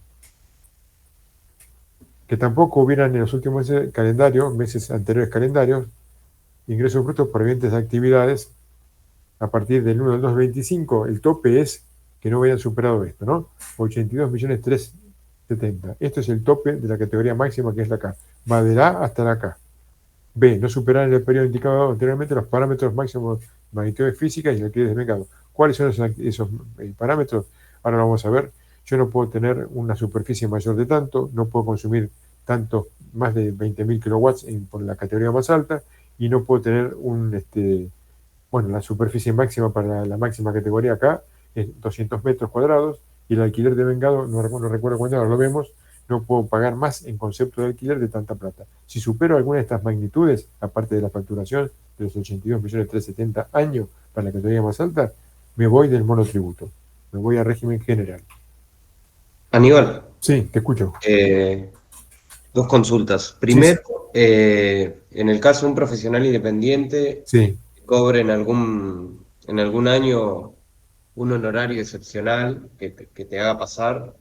Que tampoco hubieran en los últimos meses anteriores calendarios, ingresos brutos provenientes de actividades a partir del 1 del 2025. El tope es que no hubieran superado esto, ¿no? 82.370.000. Esto es el tope de la categoría máxima, que es la K. Va de la A hasta la K. B, no superar en el periodo indicado anteriormente los parámetros máximos de magnitudes físicas y actividades de mercado. ¿Cuáles son esos parámetros? Ahora lo vamos a ver. Yo no puedo tener una superficie mayor de tanto, no puedo consumir más de 20.000 kilowatts por la categoría más alta, y no puedo tener la superficie máxima para la máxima categoría acá es 200 metros cuadrados, y el alquiler de vengado, no recuerdo cuándo, ahora lo vemos, no puedo pagar más en concepto de alquiler de tanta plata. Si supero alguna de estas magnitudes, aparte de la facturación de los 82.370.000 años para la categoría más alta, me voy del monotributo, me voy a régimen general. Aníbal. Sí, te escucho. 2 consultas. Primero, en el caso de un profesional independiente, sí, que cobre en algún año un honorario excepcional que te haga pasar,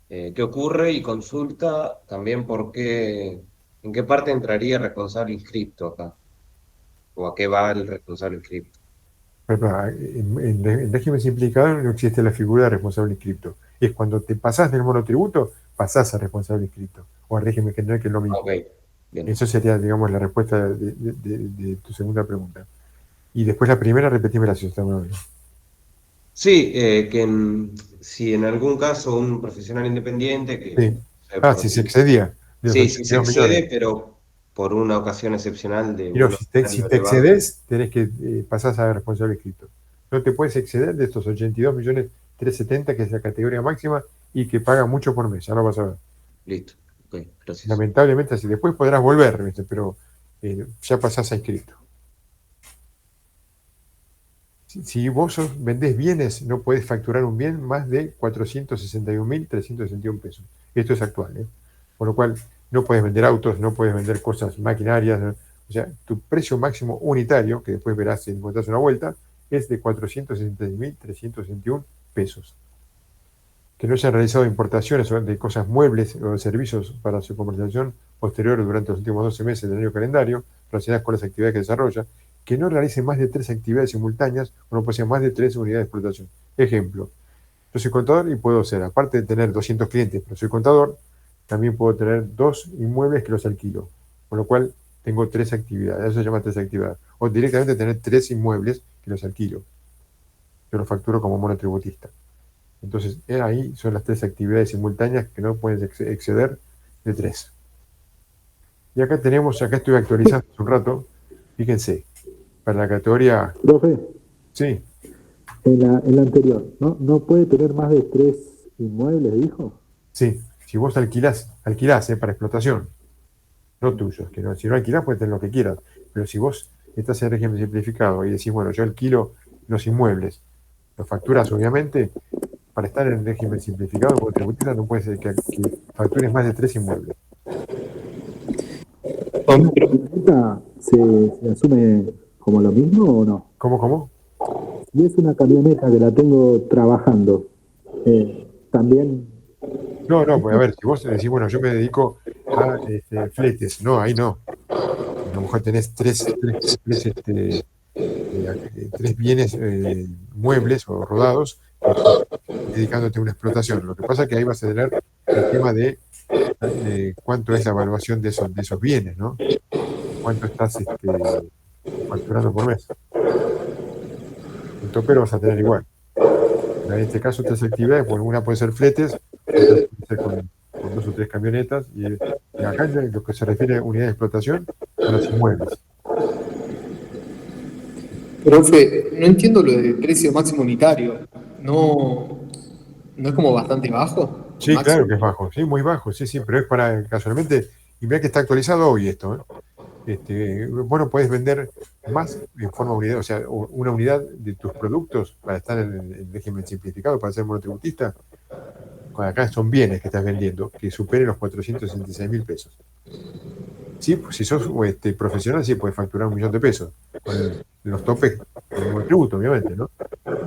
¿qué ocurre? Y consulta también en qué parte entraría el responsable inscripto acá, o a qué va el responsable inscripto. En régimen simplificado no existe la figura de responsable inscripto. Es cuando te pasás del monotributo, pasás a responsable inscripto, o al régimen general, que es lo mismo. Okay, bien. Eso sería, digamos, la respuesta de tu segunda pregunta. Y después la primera, repetime la situación. Sí, si en algún caso un profesional independiente que... Sí. Si se excedía. Sí, si se excede, pero por una ocasión excepcional de... Pero si te excedes, tenés que pasar a responsable inscrito. No te puedes exceder de estos 82.370.000, que es la categoría máxima, y que paga mucho por mes. Ya lo vas a ver. Listo. Okay, gracias. Lamentablemente así. Después podrás volver, pero ya pasás a inscrito. Si vos vendés bienes, no podés facturar un bien más de 461.361 pesos. Esto es actual, ¿eh? Por lo cual no puedes vender autos, no puedes vender cosas, maquinarias, ¿no? O sea, tu precio máximo unitario, que después verás si encontrás una vuelta, es de 466.361 pesos. Que no se han realizado importaciones de cosas muebles o de servicios para su comercialización posterior durante los últimos 12 meses del año calendario, relacionadas con las actividades que desarrolla, que no realice más de 3 actividades simultáneas o no posea más de 3 unidades de explotación. Ejemplo, yo soy contador y puedo ser, aparte de tener 200 clientes, pero soy contador, también puedo tener 2 inmuebles que los alquilo, con lo cual tengo 3 actividades, eso se llama 3 actividades. O directamente tener 3 inmuebles que los alquilo. Yo los facturo como monotributista. Entonces, ahí son las 3 actividades simultáneas que no pueden exceder de 3. Y acá estoy actualizando hace un rato, fíjense, para la categoría... Profe, Sí, en la anterior, ¿no puede tener más de 3 inmuebles, dijo? sí, si vos alquilás para explotación, no tuyos, que no, si no alquilás puedes tener lo que quieras, pero si vos estás en régimen simplificado y decís, bueno, yo alquilo los inmuebles, los facturas obviamente, para estar en régimen simplificado como tributista no puede ser que factures más de 3 inmuebles. ¿Esta se asume como lo mismo o no? ¿Cómo? Y es una camioneta que la tengo trabajando. También... No, pues a ver, si vos decís, bueno, yo me dedico a fletes, no, ahí no. A lo mejor tenés tres bienes muebles o rodados dedicándote a una explotación. Lo que pasa es que ahí vas a tener el tema de cuánto es la evaluación de esos bienes, ¿no? Cuánto estás facturando por mes. El topero vas a tener igual. En este caso, 3 actividades, pues una puede ser fletes, otra puede ser con 2 o 3 camionetas, y acá lo que se refiere a unidad de explotación son los inmuebles. Profe, no entiendo lo del precio máximo unitario. ¿No es como bastante bajo? Sí, claro que es bajo, sí, muy bajo, sí, pero es para casualmente, y mira que está actualizado hoy esto, ¿eh? Bueno, puedes vender más en forma unidad, o sea, una unidad de tus productos para estar en el régimen simplificado, para ser monotributista. Acá son bienes que estás vendiendo que superen los 466.000 pesos. Sí, pues, si sos profesional, sí puedes facturar 1 millón de pesos, con los topes del monotributo, obviamente, ¿no?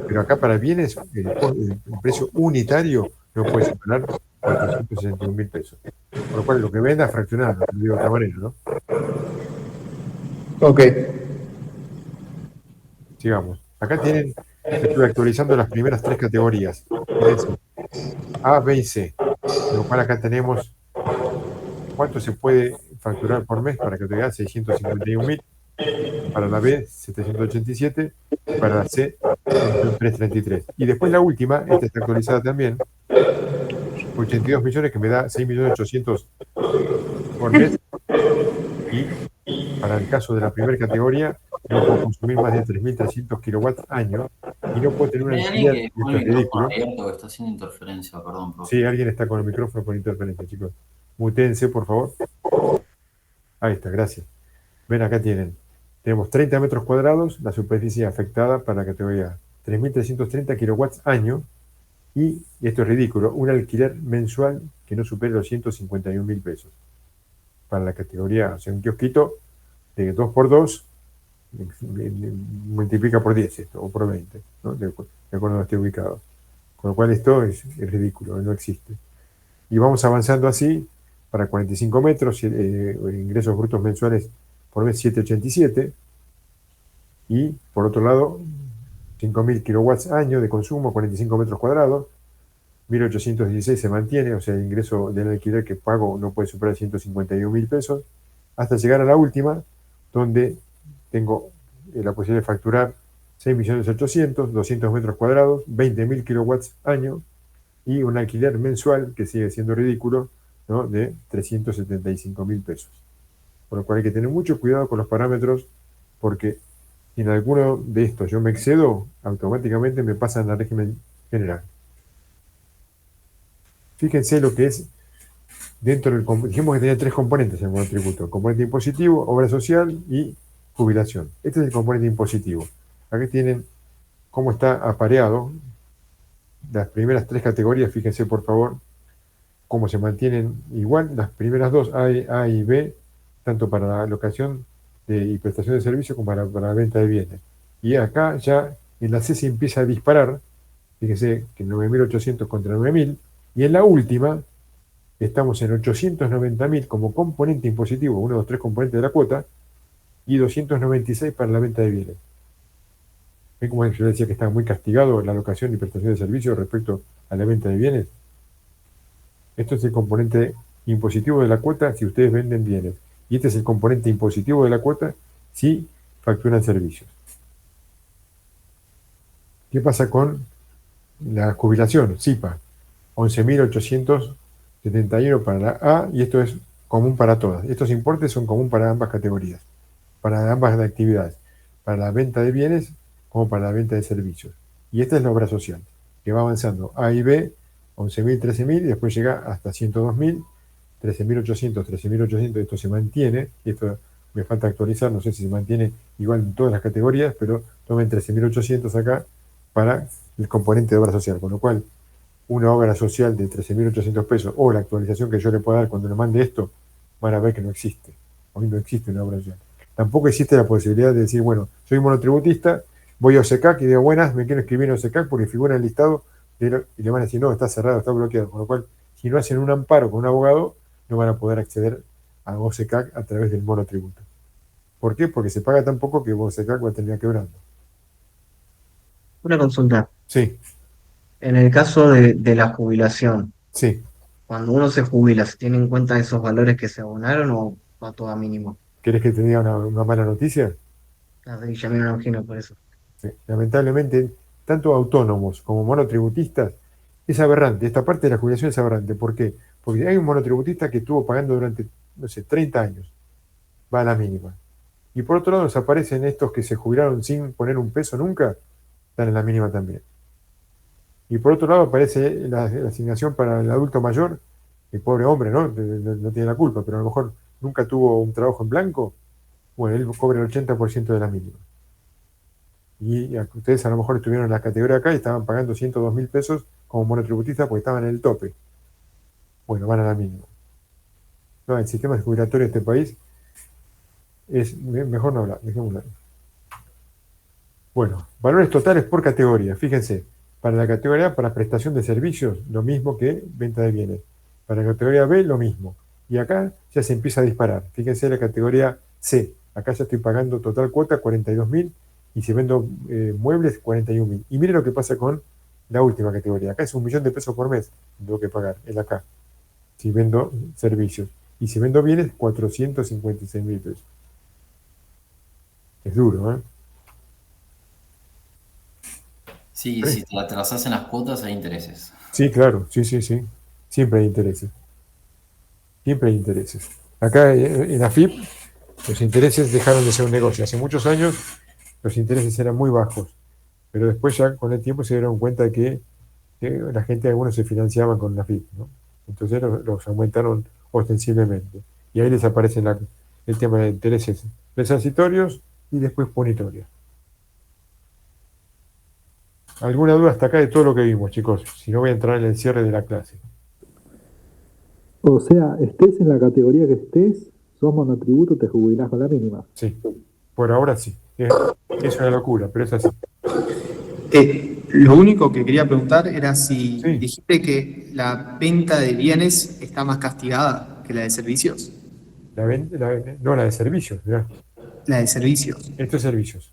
Pero acá para bienes, el precio unitario no puede superar 461.000 pesos. Por lo cual, lo que venda, fraccionar, lo digo de otra manera, ¿no? Ok. Sigamos. Acá estoy actualizando las primeras 3 categorías. Fíjense, A, B y C. Con lo cual acá tenemos cuánto se puede facturar por mes para categoría A, 651.000, para la B, 787, y para la C, 333. Y después la última, esta está actualizada también, 82 millones, que me da 6.800.000 por mes. Y para el caso de la primera categoría, no puedo consumir más de 3.300 kilowatts año y no puedo tener una alquiler. Esto es ridículo. Está haciendo interferencia, perdón, profe. Sí, alguien está con el micrófono con interferencia, chicos. Mutense, por favor. Ahí está, gracias. Ven, acá tenemos 30 metros cuadrados, la superficie afectada para la categoría 3.330 kilowatts año, y esto es ridículo, un alquiler mensual que no supere los 151.000 pesos. Para la categoría, o sea, un kiosquito de 2x2, multiplica por 10 esto, o por 20, ¿no? De acuerdo a donde esté ubicado. Con lo cual esto es ridículo, no existe. Y vamos avanzando así, para 45 metros, ingresos brutos mensuales por mes 787, y por otro lado, 5.000 kilowatts año de consumo, 45 metros cuadrados, 1.816 se mantiene, o sea, el ingreso del alquiler que pago no puede superar 151.000 pesos, hasta llegar a la última, donde tengo la posibilidad de facturar 6.800.000, 200 metros cuadrados, 20.000 kilowatts año, y un alquiler mensual, que sigue siendo ridículo, ¿no?, de 375.000 pesos. Por lo cual hay que tener mucho cuidado con los parámetros, porque si en alguno de estos yo me excedo, automáticamente me pasan al régimen general. Fíjense lo que es dentro del... Dijimos que tenía 3 componentes en el monotributo: componente impositivo, obra social y jubilación. Este es el componente impositivo. Aquí tienen cómo está apareado. Las primeras 3 categorías, fíjense por favor, cómo se mantienen igual. Las primeras 2, A y B, tanto para la locación y prestación de servicios como para la venta de bienes. Y acá ya en la C se empieza a disparar, fíjense que 9.800 contra 9.000, y en la última estamos en 890.000 como componente impositivo, uno de los 3 componentes de la cuota, y 296 para la venta de bienes. ¿Ven cómo yo decía que está muy castigado la locación y prestación de servicios respecto a la venta de bienes? Esto es el componente impositivo de la cuota si ustedes venden bienes. Y este es el componente impositivo de la cuota si facturan servicios. ¿Qué pasa con la jubilación? SIPA, 11.871 para la A, y esto es común para todas. Estos importes son común para ambas categorías, para ambas actividades, para la venta de bienes como para la venta de servicios. Y esta es la obra social, que va avanzando. A y B, 11.000, 13.000, y después llega hasta 102.000, 13.800, 13.800, esto se mantiene, y esto me falta actualizar, no sé si se mantiene igual en todas las categorías, pero tomen 13.800 acá para el componente de obra social, con lo cual una obra social de 13.800 pesos o la actualización que yo le pueda dar cuando le mande esto, van a ver que no existe. Hoy no existe una obra social. Tampoco existe la posibilidad de decir, bueno, soy monotributista, voy a OSECAC y digo, buenas, me quiero escribir en OSECAC porque figura en el listado, y le van a decir, no, está cerrado, está bloqueado. Con lo cual, si no hacen un amparo con un abogado, no van a poder acceder a OSECAC a través del monotributo. ¿Por qué? Porque se paga tan poco que OSECAC va a terminar quebrando. Una consulta. Sí. En el caso de la jubilación, sí. Cuando uno se jubila, ¿se tiene en cuenta esos valores que se abonaron o va todo a mínimo? ¿Querés que te diga una mala noticia? Ya me imagino por eso. Sí. Lamentablemente, tanto autónomos como monotributistas, es aberrante. Esta parte de la jubilación es aberrante. ¿Por qué? Porque hay un monotributista que estuvo pagando durante, no sé, 30 años. Va a la mínima. Y por otro lado, nos aparecen estos que se jubilaron sin poner un peso nunca, están en la mínima también. Y por otro lado aparece la asignación para el adulto mayor, el pobre hombre, ¿no? No tiene la culpa, pero a lo mejor nunca tuvo un trabajo en blanco. Bueno, él cobra el 80% de la mínima. Y ustedes a lo mejor estuvieron en la categoría acá y estaban pagando 102.000 pesos como monotributistas porque estaban en el tope. Bueno, van a la mínima. No, el sistema jubilatorio de este país es mejor no hablar, dejémoslo. Bueno, valores totales por categoría. Fíjense, para la categoría A, para prestación de servicios, lo mismo que venta de bienes. Para la categoría B, lo mismo. Y acá ya se empieza a disparar. Fíjense la categoría C. Acá ya estoy pagando total cuota 42.000 y si vendo muebles 41.000. Y miren lo que pasa con la última categoría. Acá es 1.000.000 de pesos por mes tengo que pagar, es acá. Si vendo servicios. Y si vendo bienes, 456.000 pesos. Es duro, ¿eh? Sí, si te atrasas en las cuotas hay intereses. Sí, claro, sí. Siempre hay intereses. Siempre hay intereses. Acá en AFIP, los intereses dejaron de ser un negocio. Hace muchos años los intereses eran muy bajos, pero después ya con el tiempo se dieron cuenta que la gente, algunos se financiaban con la AFIP, ¿no? Entonces los aumentaron ostensiblemente. Y ahí les aparece el tema de intereses transitorios y después punitorios. ¿Alguna duda hasta acá de todo lo que vimos, chicos? Si no, voy a entrar en el cierre de la clase. O sea, estés en la categoría que estés, sos monotributo, te jubilás con la mínima. Sí, por ahora sí. Es una locura, pero es así. Lo único que quería preguntar era si dijiste que la venta de bienes está más castigada que la de servicios. No, la de servicios, mirá. La de servicios. Esto es servicios.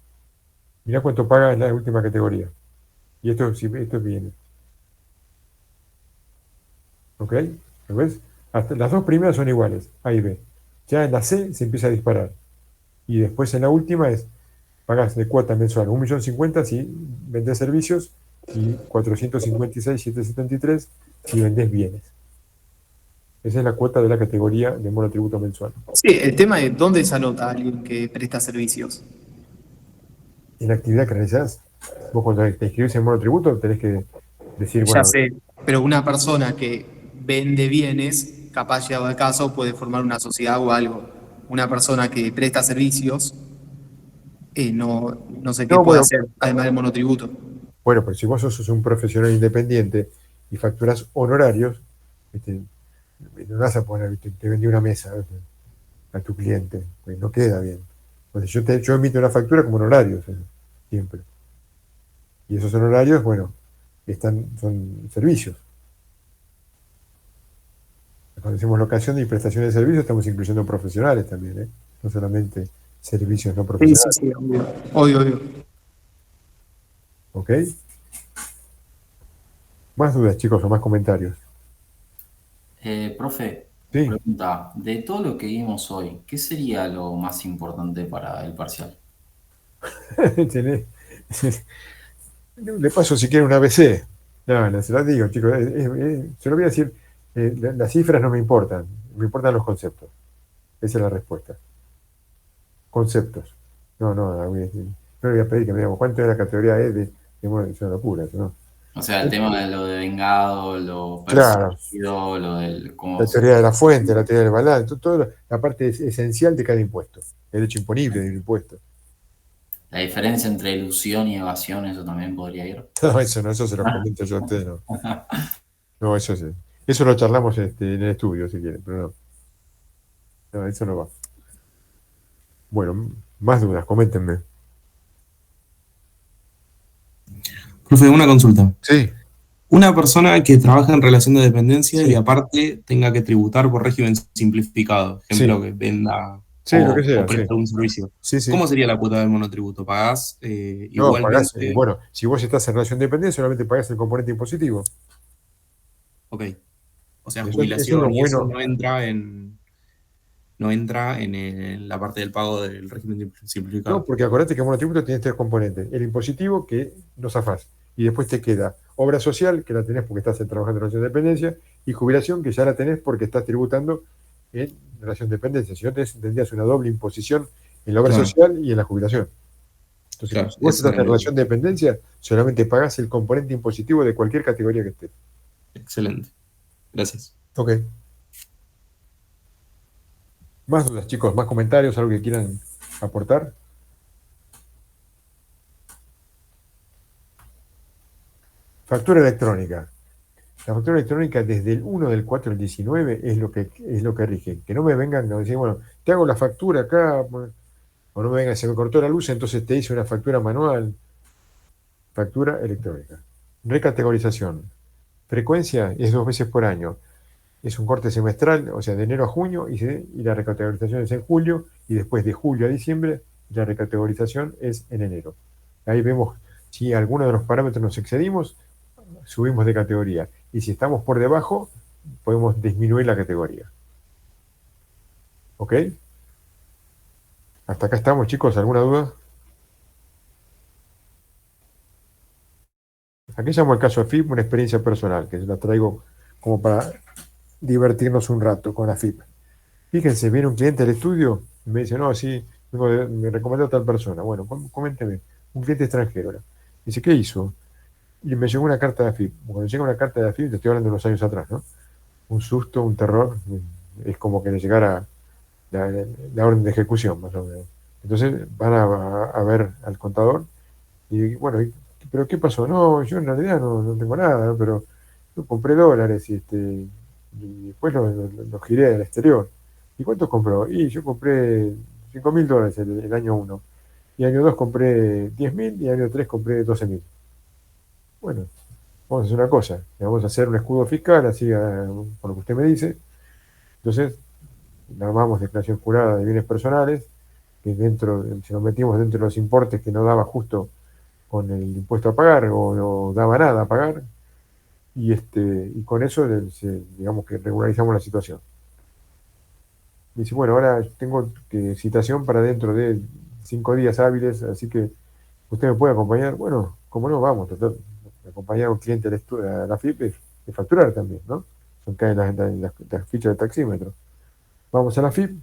Mirá cuánto paga en la última categoría. Y esto es bienes. ¿Ok? ¿Lo ves? Hasta las dos primeras son iguales, A y B. Ya en la C se empieza a disparar. Y después en la última pagás de cuota mensual 1.050.000 si vendés servicios y 456.773 si vendés bienes. Esa es la cuota de la categoría de monotributo mensual. Sí, el tema de dónde se anota alguien que presta servicios. En la actividad que realizás, vos cuando te inscribís en monotributo tenés que decir, Ya bueno, sé, pero una persona que vende bienes, capaz llegado al caso, puede formar una sociedad o algo. Una persona que presta servicios, no sé qué puede hacer, además del monotributo. Bueno, pero si vos sos un profesional independiente y facturás honorarios, ¿viste? No vas a poner, ¿viste? Te vendí una mesa, ¿viste? A tu cliente, pues no queda bien. Entonces yo emito una factura como honorarios, siempre. Y esos honorarios, bueno, son servicios. Cuando decimos locación y prestación de servicios, estamos incluyendo profesionales también, ¿eh? No solamente servicios no Sí, profesionales. sí, obvio. Obvio. ¿Ok? ¿Más dudas, chicos, o más comentarios? Profe, Sí. pregunta, de todo lo que vimos hoy, ¿qué sería lo más importante para el parcial? Le paso si quiere un ABC. No, se lo digo, chicos. Se lo voy a decir. Las cifras no me importan. Me importan los conceptos. Esa es la respuesta. Conceptos. No le voy a pedir que me diga cuánto es la categoría E de es una locura, ¿no? O sea, el tema de lo de vengado, lo Claro. perseguido, lo del cómo La teoría de la fuente, la teoría del balance, toda la parte esencial de cada impuesto. El hecho imponible del impuesto. la diferencia entre ilusión y evasión, eso también podría ir. No, eso se lo comento yo a ustedes, no. No, eso sí. Eso lo charlamos en el estudio, si quieren, pero no. No, eso no va. Bueno, más dudas, coméntenme. Profe, una consulta. Sí. Una persona que trabaja en relación de dependencia Sí. y aparte tenga que tributar por régimen simplificado, ejemplo, Sí. que venda Sí, lo que sea, o presta sí. un servicio. Sí, sí. ¿Cómo sería la cuota del monotributo? ¿Pagás No, igualmente? pagás, bueno, si vos estás en relación de dependencia, solamente pagás el componente impositivo. Ok. O sea, Eso es jubilación lo y eso bueno. no entra en la parte del pago del régimen simplificado. No, porque acordate que el monotributo tiene 3 componentes. El impositivo, que no zafás. Y después te queda obra social, que la tenés porque estás trabajando en relación de dependencia, y jubilación, que ya la tenés porque estás tributando en relación de dependencia. Si no, tendrías una doble imposición en la obra Claro. social y en la jubilación. Entonces, Claro, si vos ese estás era en relación de dependencia, solamente pagás el componente impositivo de cualquier categoría que estés. Excelente. Gracias. Ok. Más dudas, chicos, más comentarios, algo que quieran aportar. Factura electrónica. La factura electrónica desde el 1 del 4 del 19 es lo que rige. Que no me vengan a decir, bueno, te hago la factura acá, o no me vengan, se me cortó la luz, entonces te hice una factura manual. Factura electrónica. Recategorización. Frecuencia es 2 veces por año. Es un corte semestral, o sea, de enero a junio, y la recategorización es en julio, y después de julio a diciembre, la recategorización es en enero. Ahí vemos si alguno de los parámetros nos excedimos, subimos de categoría. Y si estamos por debajo, podemos disminuir la categoría. ¿Ok? Hasta acá estamos, chicos. ¿Alguna duda? Aquí llamo el caso AFIP una experiencia personal, que la traigo como para divertirnos un rato con AFIP. Fíjense, viene un cliente al estudio y me dice, no, sí, me recomendó a tal persona. Bueno, coménteme, un cliente extranjero. Dice, ¿qué hizo? Y me llegó una carta de AFIP. Cuando llega una carta de AFIP, te estoy hablando de unos años atrás, ¿no? Un susto, un terror, es como que le llegara la orden de ejecución, más o menos. Entonces van a ver al contador y bueno, ¿pero qué pasó? No, yo en realidad no tengo nada, pero yo compré dólares y después los giré al exterior. ¿Y cuántos compró? Y yo compré $5.000 el año 1. Y año 2 compré 10.000 y año 3 compré 12.000. Bueno, vamos a hacer una cosa. Le vamos a hacer un escudo fiscal, así por lo que usted me dice. Entonces, armamos declaración jurada de bienes personales, que si nos metimos dentro de los importes que no daba justo con el impuesto a pagar o no daba nada a pagar, y con eso digamos que regularizamos la situación. Me dice, bueno, ahora tengo citación para dentro de 5 días hábiles, así que usted me puede acompañar. Bueno, como no, vamos, tratar de acompañar a un cliente a la FIP es facturar también, ¿no? Son caen las fichas de taxímetro. Vamos a la FIP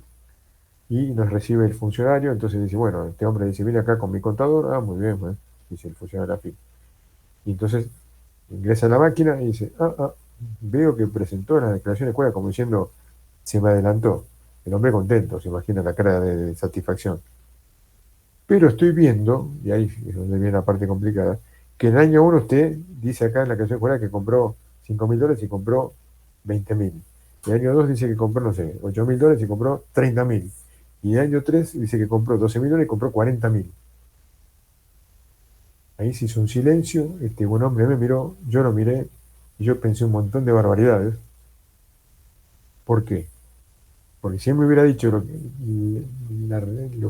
y nos recibe el funcionario, entonces dice, bueno, este hombre dice, viene acá con mi contador, muy bien, dice el funcionario de la FIP. Y entonces ingresa a la máquina y dice, veo que presentó la declaración de cuenta como diciendo, se me adelantó. El hombre contento, se imagina la cara de satisfacción. Pero estoy viendo, y ahí es donde viene la parte complicada, que en el año 1 usted dice acá en la clase escolar que compró $5.000 y compró 20.000. El año 2 dice que compró, no sé, $8.000 y compró 30.000. Y el año 3 dice que compró $12.000 y compró 40.000. Ahí se hizo un silencio, este buen hombre me miró, yo lo miré y yo pensé un montón de barbaridades. ¿Por qué? Porque si él me hubiera dicho lo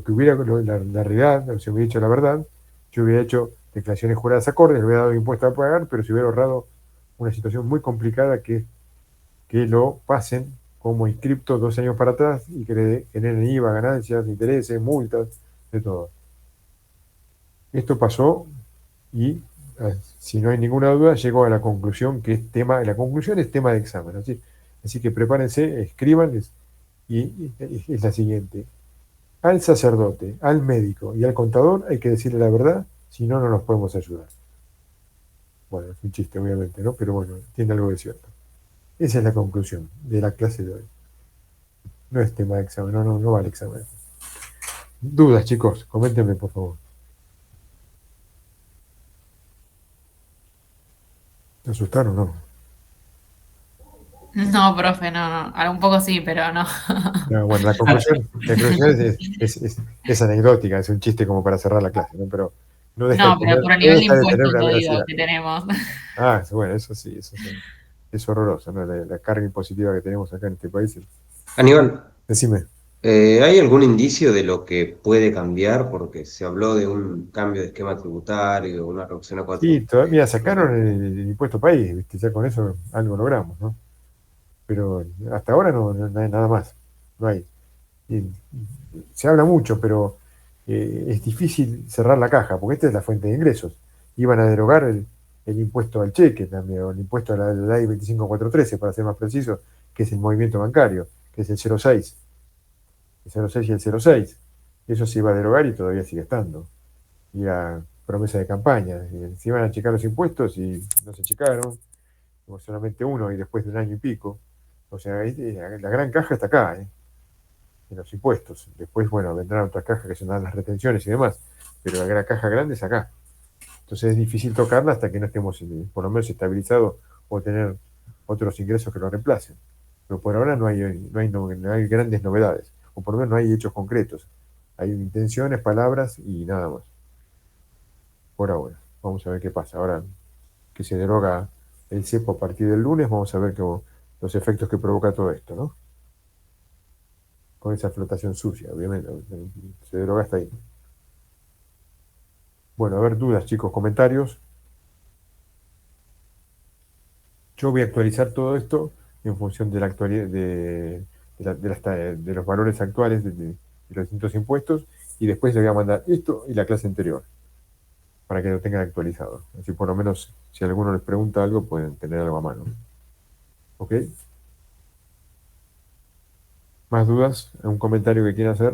que hubiera, la realidad, o si me hubiera dicho la verdad, yo hubiera hecho declaraciones juradas acordes, le hubiera dado impuestos a pagar, pero se hubiera ahorrado una situación muy complicada que lo pasen como inscripto 2 años para atrás y que le generen IVA, ganancias, intereses, multas, de todo. Esto pasó y, si no hay ninguna duda, llegó a la conclusión que la conclusión es tema de examen. Así que prepárense, escriban, y es la siguiente. Al sacerdote, al médico y al contador hay que decirle la verdad, si no, no nos podemos ayudar. Bueno, es un chiste, obviamente, ¿no? Pero bueno, tiene algo de cierto. Esa es la conclusión de la clase de hoy. No es tema de examen, no vale examen. Dudas, chicos, coméntenme, por favor. ¿Te asustaron o no? No, profe, no. Un poco sí, pero no. No, bueno, la conclusión es anecdótica, es un chiste como para cerrar la clase, ¿no? Pero no deja No, de pero tener, por el no nivel de deja de tener impuestos, una lo digo, veracidad. que tenemos. Ah, bueno, eso sí, es horroroso, ¿no? La carga impositiva que tenemos acá en este país. Aníbal, Decime. ¿hay algún indicio de lo que puede cambiar? Porque se habló de un cambio de esquema tributario, una reducción a 4. Sí, todavía sacaron el impuesto país, ¿viste? Ya con eso algo logramos, ¿no? Pero hasta ahora no hay nada más, no hay. Y se habla mucho, pero es difícil cerrar la caja, porque esta es la fuente de ingresos. Iban a derogar el impuesto al cheque también, o el impuesto a la ley 25413, para ser más preciso, que es el movimiento bancario, que es el 0,6. El 0,6 y el 0,6. Eso se iba a derogar y todavía sigue estando. Y era promesa de campaña. Se iban a checar los impuestos y no se checaron. Hubo solamente uno y después de un año y pico. O sea, la gran caja está acá, en los impuestos. Después, bueno, vendrán otras cajas que son las retenciones y demás, pero la gran caja grande es acá. Entonces es difícil tocarla hasta que no estemos por lo menos estabilizados o tener otros ingresos que lo reemplacen. Pero por ahora no hay grandes novedades, o por lo menos no hay hechos concretos. Hay intenciones, palabras y nada más. Por ahora. Vamos a ver qué pasa. Ahora que se deroga el cepo a partir del lunes, vamos a ver los efectos que provoca todo esto, ¿no? Con esa flotación sucia, obviamente. Se deroga hasta ahí. Bueno, a ver, dudas, chicos, comentarios. Yo voy a actualizar todo esto en función de la actualidad de los valores actuales de los distintos impuestos, y después le voy a mandar esto y la clase anterior para que lo tengan actualizado. Así por lo menos si alguno les pregunta algo pueden tener algo a mano. ¿Ok? ¿Más dudas? ¿Algún comentario que quieran hacer?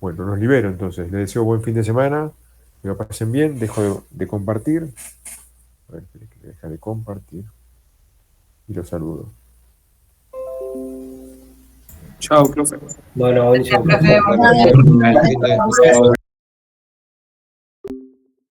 Bueno, los libero entonces. Les deseo buen fin de semana. Que lo pasen bien. Dejo de compartir. A ver, que deja de compartir. Y los saludo. Chao, profe. Bueno, Profe,